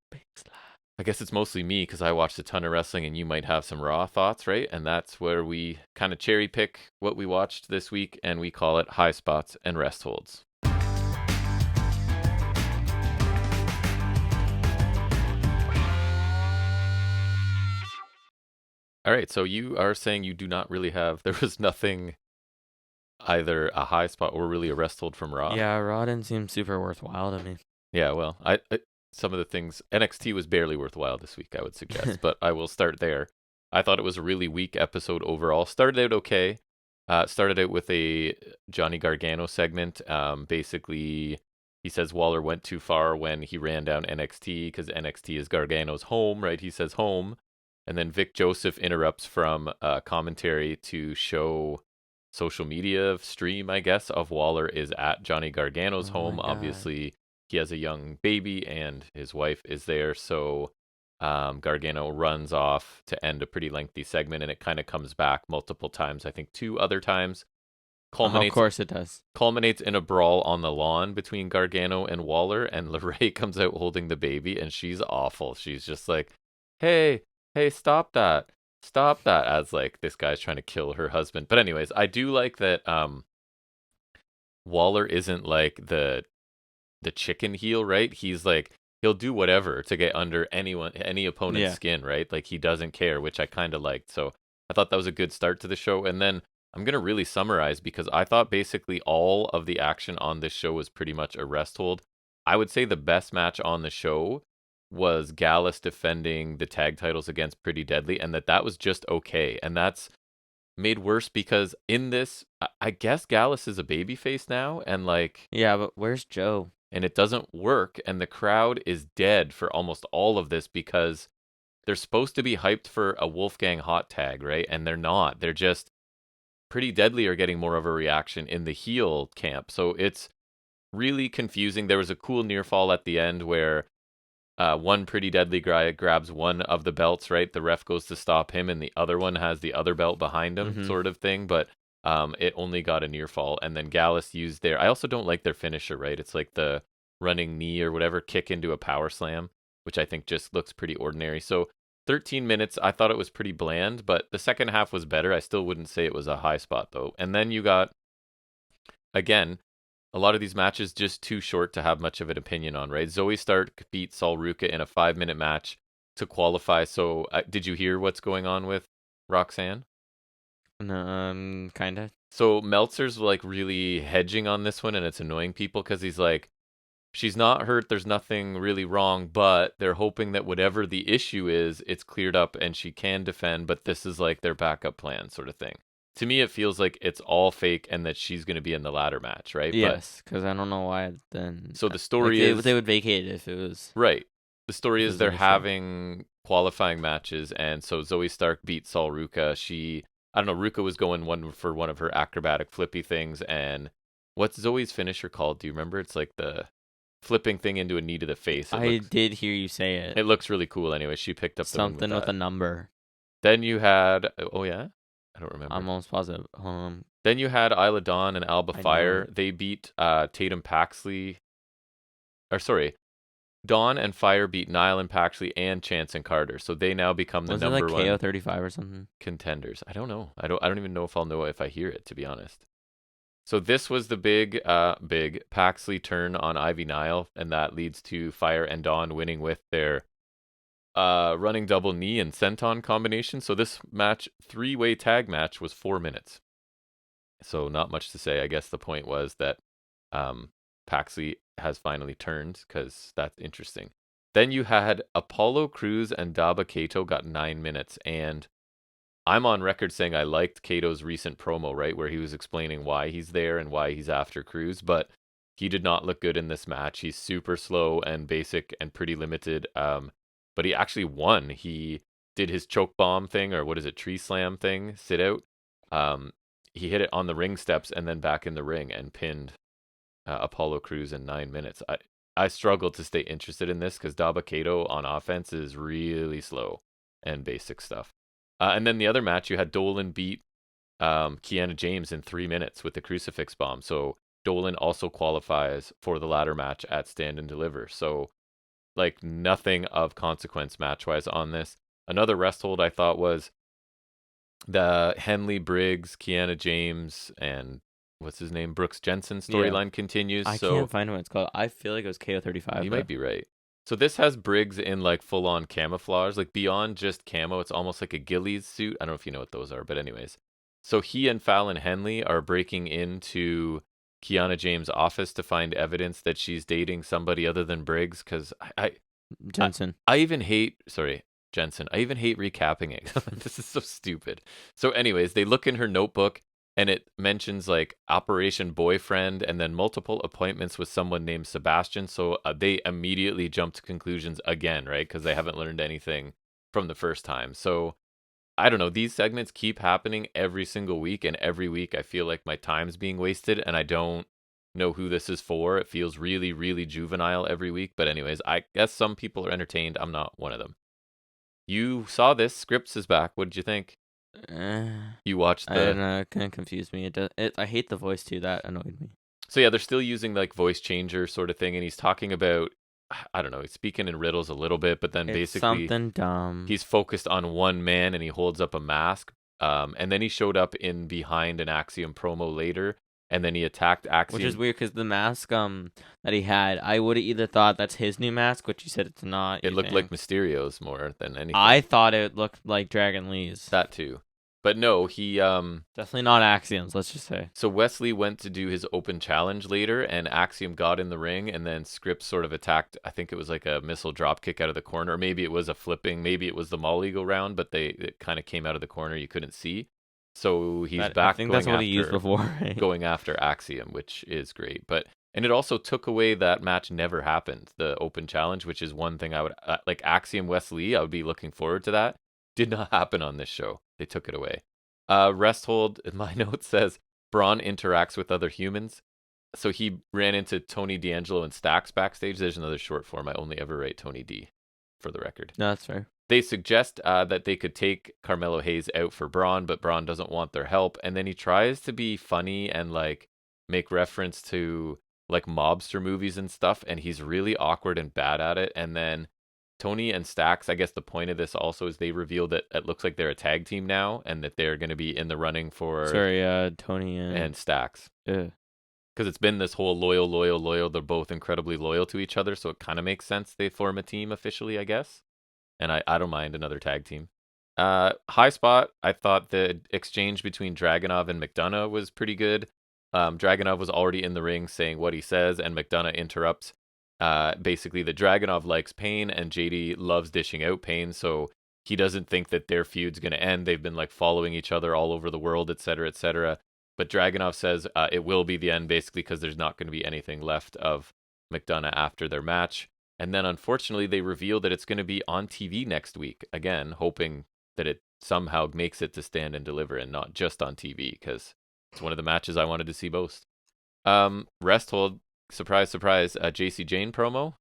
I guess it's mostly me because I watched a ton of wrestling and you might have some Raw thoughts, right? And that's where we kind of cherry pick what we watched this week and we call it Highspots and Restholds. All right, so you are saying you do not really have, there was nothing, either a high spot or really a Resthold from Raw. Yeah, Raw didn't seem super worthwhile to me. Yeah, well, I some of the things, NXT was barely worthwhile this week, I would suggest, but I will start there. I thought it was a really weak episode overall. Started out okay. Started out with a Johnny Gargano segment. Basically, he says Waller went too far when he ran down NXT because NXT is Gargano's home, right? He says home. And then Vic Joseph interrupts from commentary to show social media stream, I guess, of Waller is at Johnny Gargano's home. Obviously, he has a young baby and his wife is there. So Gargano runs off to end a pretty lengthy segment and it kind of comes back multiple times. I think 2 other times. Of course it does. Culminates in a brawl on the lawn between Gargano and Waller. And LeRae comes out holding the baby and she's awful. She's just like, hey, stop that. As this guy's trying to kill her husband. But anyways, I do like that Waller isn't like the chicken heel, right? He's he'll do whatever to get under any opponent's skin, right? He doesn't care, which I kind of liked. So I thought that was a good start to the show. And then I'm going to really summarize because I thought basically all of the action on this show was pretty much a rest hold. I would say the best match on the show was Gallus defending the tag titles against Pretty Deadly, and that was just okay. And that's made worse because in this, I guess Gallus is a babyface now, and yeah, but where's Joe? And it doesn't work, and the crowd is dead for almost all of this because they're supposed to be hyped for a Wolfgang hot tag, right? And they're not. They're just Pretty Deadly are getting more of a reaction in the heel camp. So it's really confusing. There was a cool near fall at the end where one Pretty Deadly guy grabs one of the belts, right? The ref goes to stop him, and the other one has the other belt behind him, sort of thing. But it only got a near fall. And then Gallus used their. I also don't like their finisher, right? It's like the running knee or whatever, kick into a power slam, which I think just looks pretty ordinary. So 13 minutes, I thought it was pretty bland, but the second half was better. I still wouldn't say it was a high spot, though. And then you got, again, a lot of these matches just too short to have much of an opinion on, right? Zoe Stark beat Sol Ruca in a 5-minute match to qualify. So did you hear what's going on with Roxanne? Kind of. So Meltzer's like really hedging on this one, and it's annoying people because he's like, she's not hurt, there's nothing really wrong, but they're hoping that whatever the issue is, it's cleared up and she can defend, but this is like their backup plan sort of thing. To me, it feels like it's all fake and that she's going to be in the ladder match, right? Yes, because I don't know why then. So the story is... They would vacate it if it was... Right. The story is they're having qualifying matches, and so Zoe Stark beat Sol Ruca. I don't know, Ruca was going one for one of her acrobatic flippy things, and what's Zoe's finisher called? Do you remember? It's like the flipping thing into a knee to the face. I did hear you say it. It looks really cool anyway. She picked up something with a number. Then you had... Oh, yeah? I don't remember. I'm almost positive. Then you had Isla Dawn and Alba Fire. They beat Tatum Paxley. Or sorry, Dawn and Fire beat Niall and Paxley and Chance and Carter. So they now become the number one. Was it like KO 35 or something? Contenders. I don't know. I don't even know if I'll know if I hear it, to be honest. So this was the big Paxley turn on Ivy Nile, and that leads to Fire and Dawn winning with their running double knee and senton combination. So this match, 3-way tag match, was 4 minutes. So not much to say. I guess the point was that Paxley has finally turned, because that's interesting. Then you had Apollo Crews and Daba Kato got 9 minutes, and I'm on record saying I liked Kato's recent promo, right, where he was explaining why he's there and why he's after Crews, but he did not look good in this match. He's super slow and basic and pretty limited. But he actually won. He did his choke bomb thing, or what is it, tree slam thing, sit out. He hit it on the ring steps and then back in the ring and pinned Apollo Crews in 9 minutes. I struggled to stay interested in this because Daba Kato on offense is really slow and basic stuff. And then the other match, you had Dolan beat Kiana James in 3 minutes with the crucifix bomb. So Dolan also qualifies for the ladder match at Stand and Deliver. So like nothing of consequence match-wise on this. Another rest hold I thought was the Henley Briggs, Kiana James, and what's his name, Brooks Jensen storyline continues. I can't find what it's called. I feel like it was KO 35. You might be right. So this has Briggs in like full-on camouflage, like beyond just camo. It's almost like a ghillies suit. I don't know if you know what those are, but anyways. So he and Fallon Henley are breaking into Kiana James' office to find evidence that she's dating somebody other than Briggs, because Jensen. I even hate Jensen. I even hate recapping it. This is so stupid. So anyways, they look in her notebook and it mentions like Operation Boyfriend and then multiple appointments with someone named Sebastian. So they immediately jump to conclusions again, right? Because they haven't learned anything from the first time. So I don't know. These segments keep happening every single week, and every week I feel like my time's being wasted, and I don't know who this is for. It feels really, really juvenile every week. But anyways, I guess some people are entertained. I'm not one of them. You saw this. Scripps is back. What did you think? You watched the... I don't know. It kind of confused me. I hate the voice, too. That annoyed me. So yeah, they're still using like voice changer sort of thing, and he's talking about... I don't know, he's speaking in riddles a little bit, but then it's basically something dumb. He's focused on one man and he holds up a mask. And then he showed up in behind an Axiom promo later, and then he attacked Axiom. Which is weird because the mask that he had, I would have either thought that's his new mask, which you said it's not. It looked like Mysterio's more than anything. I thought it looked like Dragon Lee's. That too. But no, he definitely not Axiom's, let's just say. So Wesley went to do his open challenge later, and Axiom got in the ring, and then Scripps sort of attacked. I think it was like a missile drop kick out of the corner, or maybe it was a flipping, maybe it was the Molly go round, but it kind of came out of the corner, you couldn't see. So he's back. I think that's what he used before. Right? Going after Axiom, which is great. But And it also took away that match never happened, the open challenge, which is one thing I would like. Axiom Wesley, I would be looking forward to that. Did not happen on this show. They took it away. Resthold, my note says Braun interacts with other humans. So he ran into Tony D'Angelo and Stax backstage. There's another short form. I only ever write Tony D, for the record. No, that's fair. They suggest that they could take Carmelo Hayes out for Braun, but Braun doesn't want their help. And then he tries to be funny and like make reference to like mobster movies and stuff, and he's really awkward and bad at it. And then Tony and Stax, I guess the point of this also is they revealed that it looks like they're a tag team now, and that they're going to be in the running for Tony and Stax. Yeah. Because it's been this whole loyal. They're both incredibly loyal to each other, so it kind of makes sense they form a team officially, I guess. And I don't mind another tag team. High Spot, I thought the exchange between Dragunov and McDonough was pretty good. Dragunov was already in the ring saying what he says, and McDonough interrupts. Basically, the Dragunov likes pain, and JD loves dishing out pain, so he doesn't think that their feud's going to end. They've been like following each other all over the world, etc., etc. But Dragunov says it will be the end, basically, because there's not going to be anything left of McDonough after their match. And then, unfortunately, they reveal that it's going to be on TV next week. Again, hoping that it somehow makes it to Stand and Deliver and not just on TV, because it's one of the matches I wanted to see most. Resthold, surprise, JC Jane promo.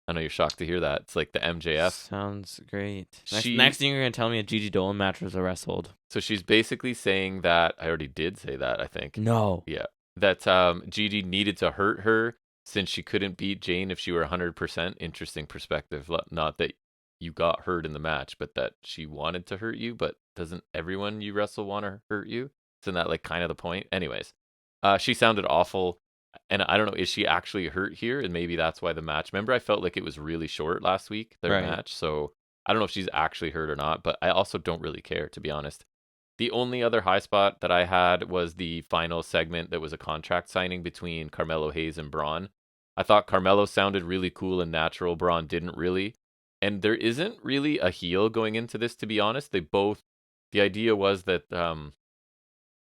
I know you're shocked to hear that. It's like the MJF. Sounds great. Next thing you're going to tell me a Gigi Dolan match was a Resthold. So she's basically saying that, I already did say that, I think. No. Yeah. That Gigi needed to hurt her since she couldn't beat Jane if she were 100%. Interesting perspective. Not that you got hurt in the match, but that she wanted to hurt you. But doesn't everyone you wrestle want to hurt you? Isn't that like kind of the point? Anyways, she sounded awful. And I don't know, is she actually hurt here? And maybe that's why the match. Remember, I felt like it was really short last week, their match. So I don't know if she's actually hurt or not, but I also don't really care, to be honest. The only other high spot that I had was the final segment that was a contract signing between Carmelo Hayes and Braun. I thought Carmelo sounded really cool and natural. Braun didn't really. And there isn't really a heel going into this, to be honest. The idea was that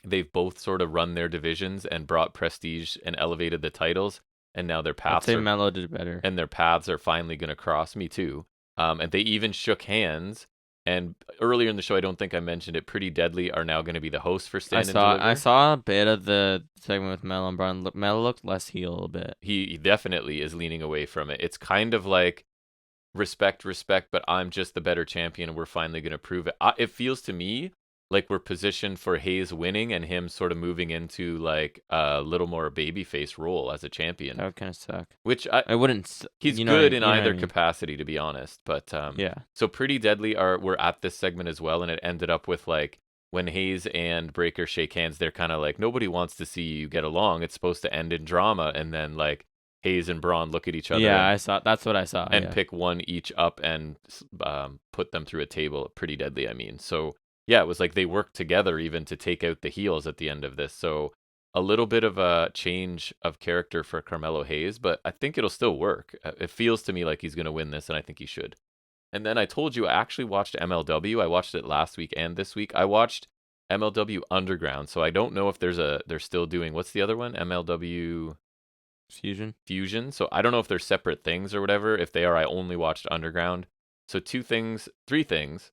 they've both sort of run their divisions and brought prestige and elevated the titles, and now their paths. I'd say Melo did better, and their paths are finally going to cross. Me too. And they even shook hands. And earlier in the show, I don't think I mentioned it. Pretty Deadly are now going to be the hosts for Stand and Deliver. I saw a bit of the segment with Melo and Braun. Melo looked less heel a bit. He definitely is leaning away from it. It's kind of like respect, but I'm just the better champion, and we're finally going to prove it. It feels to me like we're positioned for Hayes winning and him sort of moving into like a little more babyface role as a champion. That would kind of suck. Which I wouldn't. He's good in either capacity, to be honest. But yeah. So Pretty Deadly were at this segment as well, and it ended up with like when Hayes and Breaker shake hands, they're kind of like, nobody wants to see you get along. It's supposed to end in drama, and then like Hayes and Braun look at each other. Yeah, I saw. That's what I saw. And pick one each up and put them through a table. Pretty Deadly, I mean. So. Yeah, it was like they worked together even to take out the heels at the end of this. So a little bit of a change of character for Carmelo Hayes, but I think it'll still work. It feels to me like he's going to win this, and I think he should. And then I told you I actually watched MLW. I watched it last week and this week. I watched MLW Underground, so I don't know if they're still doing, what's the other one? MLW Fusion. So I don't know if they're separate things or whatever. If they are, I only watched Underground. So three things.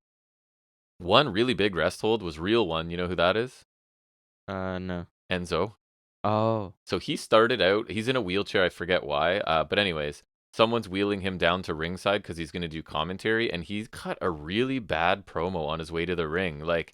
One really big Resthold was Real One. You know who that is? No. Enzo. Oh. So he started out, he's in a wheelchair, I forget why. But anyways, someone's wheeling him down to ringside because he's going to do commentary, and he's cut a really bad promo on his way to the ring. Like,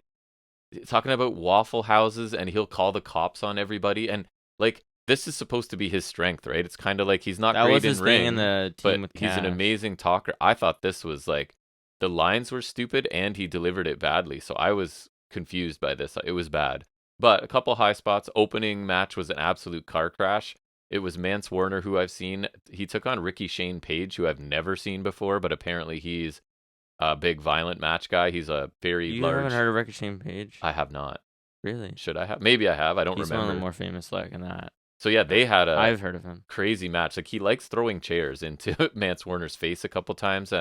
talking about Waffle Houses, and he'll call the cops on everybody. And, like, this is supposed to be his strength, right? It's kind of like he's not great in ring, but he's an amazing talker. I thought this was, like, the lines were stupid, and he delivered it badly. So I was confused by this. It was bad. But a couple high spots. Opening match was an absolute car crash. It was Mance Warner, who I've seen. He took on Ricky Shane Page, who I've never seen before, but apparently he's a big violent match guy. He's a very large... You haven't heard of Ricky Shane Page? I have not. Really? Should I have? Maybe I have. I don't remember. He's one of the more famous like in that. So yeah, they had I've heard of him. Crazy match. Like, he likes throwing chairs into Mance Warner's face a couple times.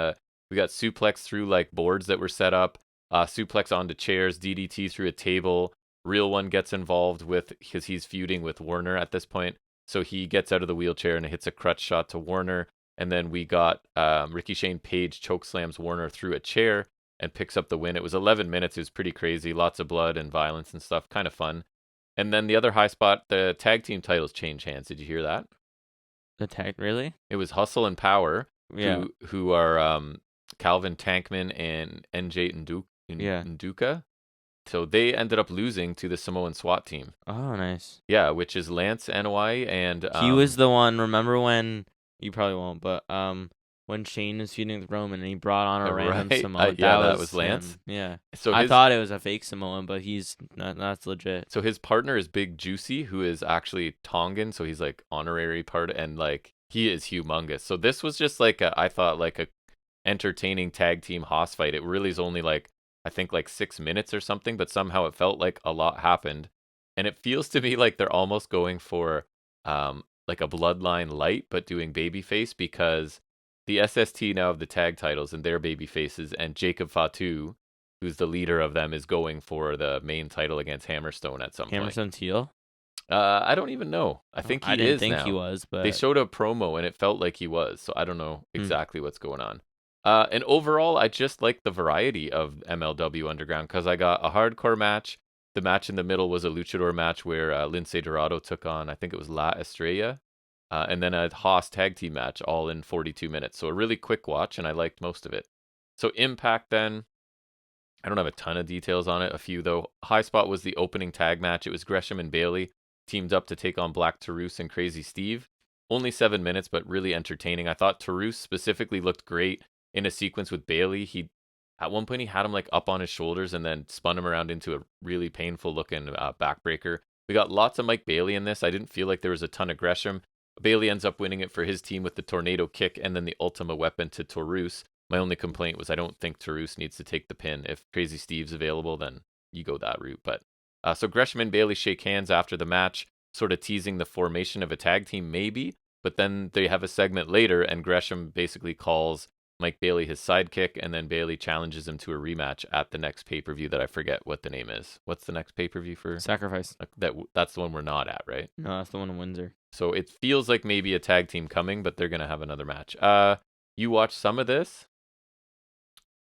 We got suplex through like boards that were set up, suplex onto chairs, DDT through a table. Real One gets involved with, because he's feuding with Warner at this point. So he gets out of the wheelchair and hits a crutch shot to Warner. And then we got Ricky Shane Page chokeslams Warner through a chair and picks up the win. It was 11 minutes. It was pretty crazy. Lots of blood and violence and stuff. Kind of fun. And then the other high spot, the tag team titles change hands. Did you hear that? The tag, really? It was Hustle and Power, Yeah. who are Calvin Tankman and NJ Yeah. Nduka. So they ended up losing to the Samoan SWAT team. Oh, nice. Yeah, which is Lance NY and He was the one. Remember when? You probably won't, but when Shane was feuding with Roman and he brought on a random right. Samoan. That was Lance. Him. Yeah. So I thought it was a fake Samoan, but he's not. That's legit. So his partner is Big Juicy, who is actually Tongan, so he's like honorary part, and like he is humongous. So this was just like I thought like a entertaining tag team hoss fight. It really is only like I think like 6 minutes or something, but somehow it felt like a lot happened, and it feels to me like they're almost going for like a bloodline light, but doing babyface because the SST now have the tag titles and their baby faces, and Jacob Fatu, who's the leader of them, is going for the main title against Hammerstone at some point. Hammerstone's heel? I don't even know. I think he is now. I didn't think he was, but they showed a promo and it felt like he was, so I don't know exactly what's going on. And overall, I just like the variety of MLW Underground because I got a hardcore match. The match in the middle was a luchador match where Lince Dorado took on, I think it was La Estrella. And then a Haas tag team match all in 42 minutes. So a really quick watch, and I liked most of it. So Impact then, I don't have a ton of details on it. A few, though. High Spot was the opening tag match. It was Gresham and Bailey teamed up to take on Black Taurus and Crazy Steve. Only 7 minutes, but really entertaining. I thought Taurus specifically looked great in a sequence with Bailey. At one point, he had him like up on his shoulders and then spun him around into a really painful looking backbreaker. We got lots of Mike Bailey in this. I didn't feel like there was a ton of Gresham. Bailey ends up winning it for his team with the tornado kick and then the Ultima weapon to Taurus. My only complaint was I don't think Taurus needs to take the pin. If Crazy Steve's available, then you go that route. But so Gresham and Bailey shake hands after the match, sort of teasing the formation of a tag team, maybe. But then they have a segment later, and Gresham basically calls Mike Bailey his sidekick, and then Bailey challenges him to a rematch at the next pay-per-view that I forget what the name is. What's the next pay-per-view for? Sacrifice. That's the one we're not at, right? No, that's the one in Windsor. So it feels like maybe a tag team coming, but they're going to have another match. You watched some of this?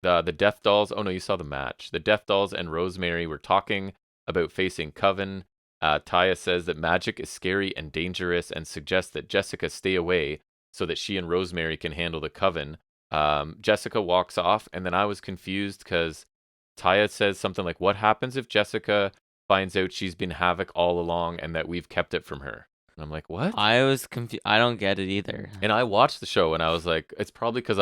The Death Dolls. Oh, no, you saw the match. The Death Dolls and Rosemary were talking about facing Coven. Taya says that magic is scary and dangerous and suggests that Jessica stay away so that she and Rosemary can handle the Coven. Jessica walks off, and then I was confused because Taya says something like, what happens if Jessica finds out she's been Havoc all along and that we've kept it from her? And I'm like, what? I was confused. I don't get it either. And I watched the show, and I was like, it's probably because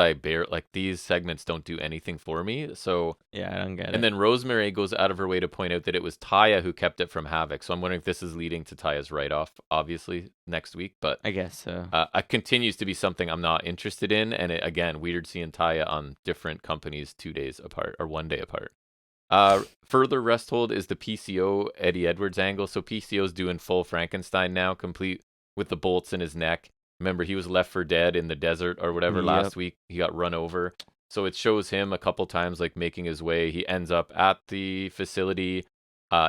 these segments don't do anything for me. So yeah, I don't get it. And then Rosemary goes out of her way to point out that it was Taya who kept it from Havoc. So I'm wondering if this is leading to Taya's write-off, obviously, next week. But I guess so. It continues to be something I'm not interested in. And again, weird seeing Taya on different companies 2 days apart or 1 day apart. Further Resthold is the PCO Eddie Edwards angle. So PCO's doing full Frankenstein now, complete with the bolts in his neck. Remember, he was left for dead in the desert or whatever last week. He got run over. So it shows him a couple times like making his way. He ends up at the facility,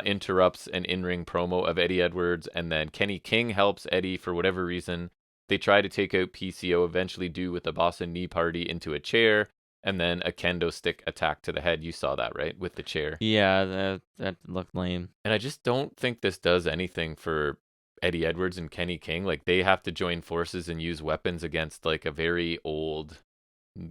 interrupts an in-ring promo of Eddie Edwards, and then Kenny King helps Eddie for whatever reason. They try to take out PCO, eventually do with the Boston Knee Party into a chair. And then a kendo stick attack to the head. You saw that, right? With the chair. Yeah, that looked lame. And I just don't think this does anything for Eddie Edwards and Kenny King. Like, they have to join forces and use weapons against, like, a very old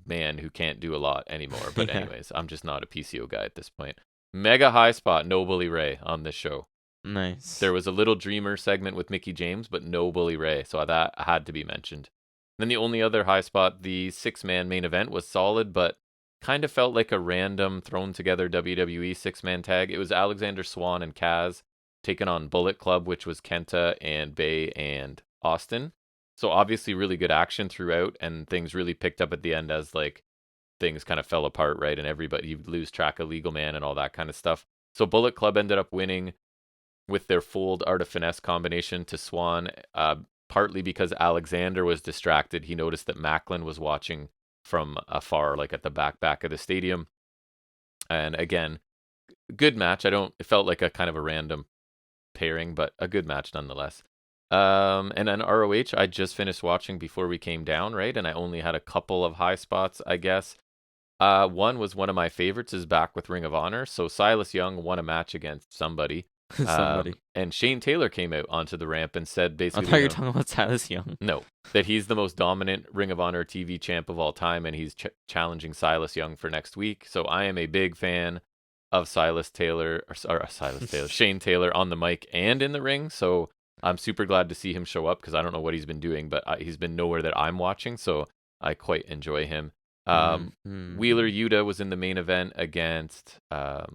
man who can't do a lot anymore. But anyways, I'm just not a PCO guy at this point. Mega high spot, no Bully Ray on this show. Nice. There was a little Dreamer segment with Mickey James, but no Bully Ray. So that had to be mentioned. Then the only other high spot, the 6-man main event, was solid, but kind of felt like a random thrown together WWE 6-man tag. It was Alexander Swan and Kaz taking on Bullet Club, which was Kenta and Bay and Austin. So obviously really good action throughout, and things really picked up at the end as like things kind of fell apart, right? And everybody, you lose track of Legal Man and all that kind of stuff. So Bullet Club ended up winning with their fold Art of Finesse combination to Swan, partly because Alexander was distracted. He noticed that Macklin was watching from afar, like at the back of the stadium. And again, good match. It felt like a kind of a random pairing, but a good match nonetheless. And then ROH, I just finished watching before we came down, right? And I only had a couple of high spots, I guess. One was one of my favorites is back with Ring of Honor. So Silas Young won a match against somebody. Somebody. And Shane Taylor came out onto the ramp and said I basically, thought you were talking about Silas Young. no, that he's the most dominant Ring of Honor TV champ of all time, and he's challenging Silas Young for next week. So I am a big fan of Silas Taylor, Shane Taylor on the mic and in the ring. So I'm super glad to see him show up because I don't know what he's been doing, but he's been nowhere that I'm watching, so I quite enjoy him. Wheeler Yuta was in the main event against the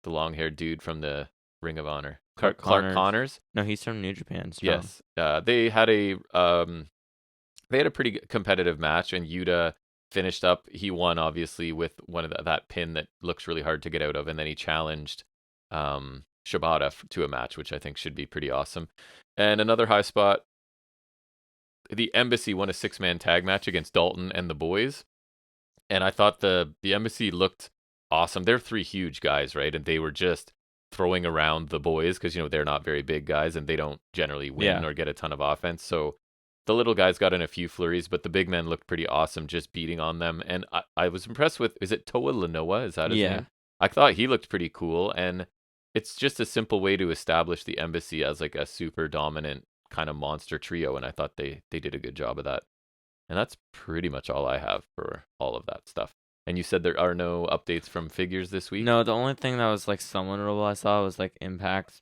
long-haired dude from the Ring of Honor, Clark Connors. No, he's from New Japan. Yes, they had a pretty competitive match, and Yuta finished up. He won obviously with one of that pin that looks really hard to get out of, and then he challenged Shibata to a match, which I think should be pretty awesome. And another high spot, the Embassy won a 6-man tag match against Dalton and the boys, and I thought the Embassy looked awesome. They're 3 huge guys, right? And they were just throwing around the boys because they're not very big guys and they don't generally win or get a ton of offense. So the little guys got in a few flurries, but the big men looked pretty awesome just beating on them. And I was impressed with, is it Toa Lanoa? Is that his name? I thought he looked pretty cool. And it's just a simple way to establish the Embassy as like a super dominant kind of monster trio. And I thought they did a good job of that. And that's pretty much all I have for all of that stuff. And you said there are no updates from figures this week? No, the only thing that was like somewhat notable I saw was like Impact's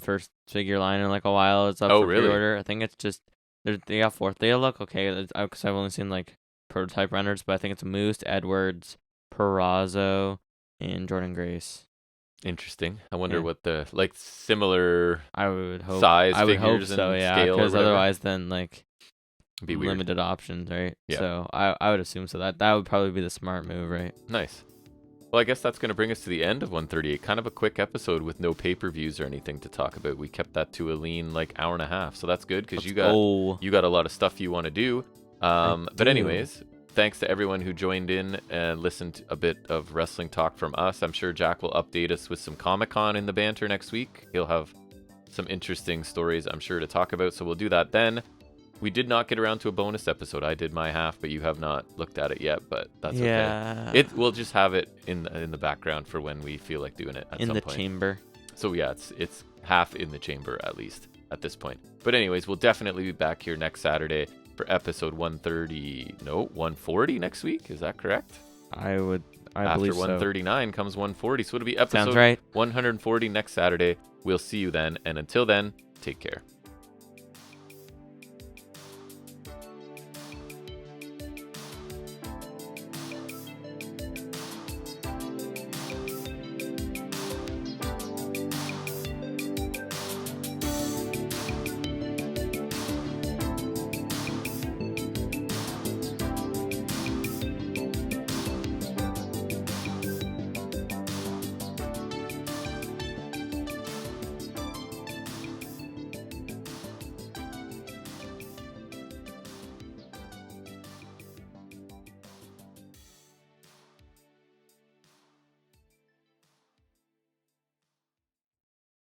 first figure line in like a while. It's up for pre-order. I think it's just they got 4th. They look okay because I've only seen like prototype runners, but I think it's Moose, Edwards, Perazzo, and Jordan Grace. Interesting. I wonder what the like similar I would hope size I would figures hope so, and yeah, scale because otherwise then like be weird. Limited options, right? Yeah. So I would assume so. That would probably be the smart move, right? Nice. Well, I guess that's going to bring us to the end of 138. Kind of a quick episode with no pay-per-views or anything to talk about. We kept that to a lean like hour and a half, so that's good because you got a lot of stuff you want to do. But anyways, thanks to everyone who joined in and listened to a bit of wrestling talk from us. I'm sure Jack will update us with some Comic-Con in the banter next week. He'll have some interesting stories, I'm sure, to talk about, so we'll do that then. We did not get around to a bonus episode. I did my half, but you have not looked at it yet, but that's okay. We'll just have it in the background for when we feel like doing it at some point. In the chamber. So yeah, it's half in the chamber at least at this point. But anyways, we'll definitely be back here next Saturday for episode 140 next week. Is that correct? I believe so. After 139 comes 140, so it'll be episode 140 next Saturday. We'll see you then, and until then, take care.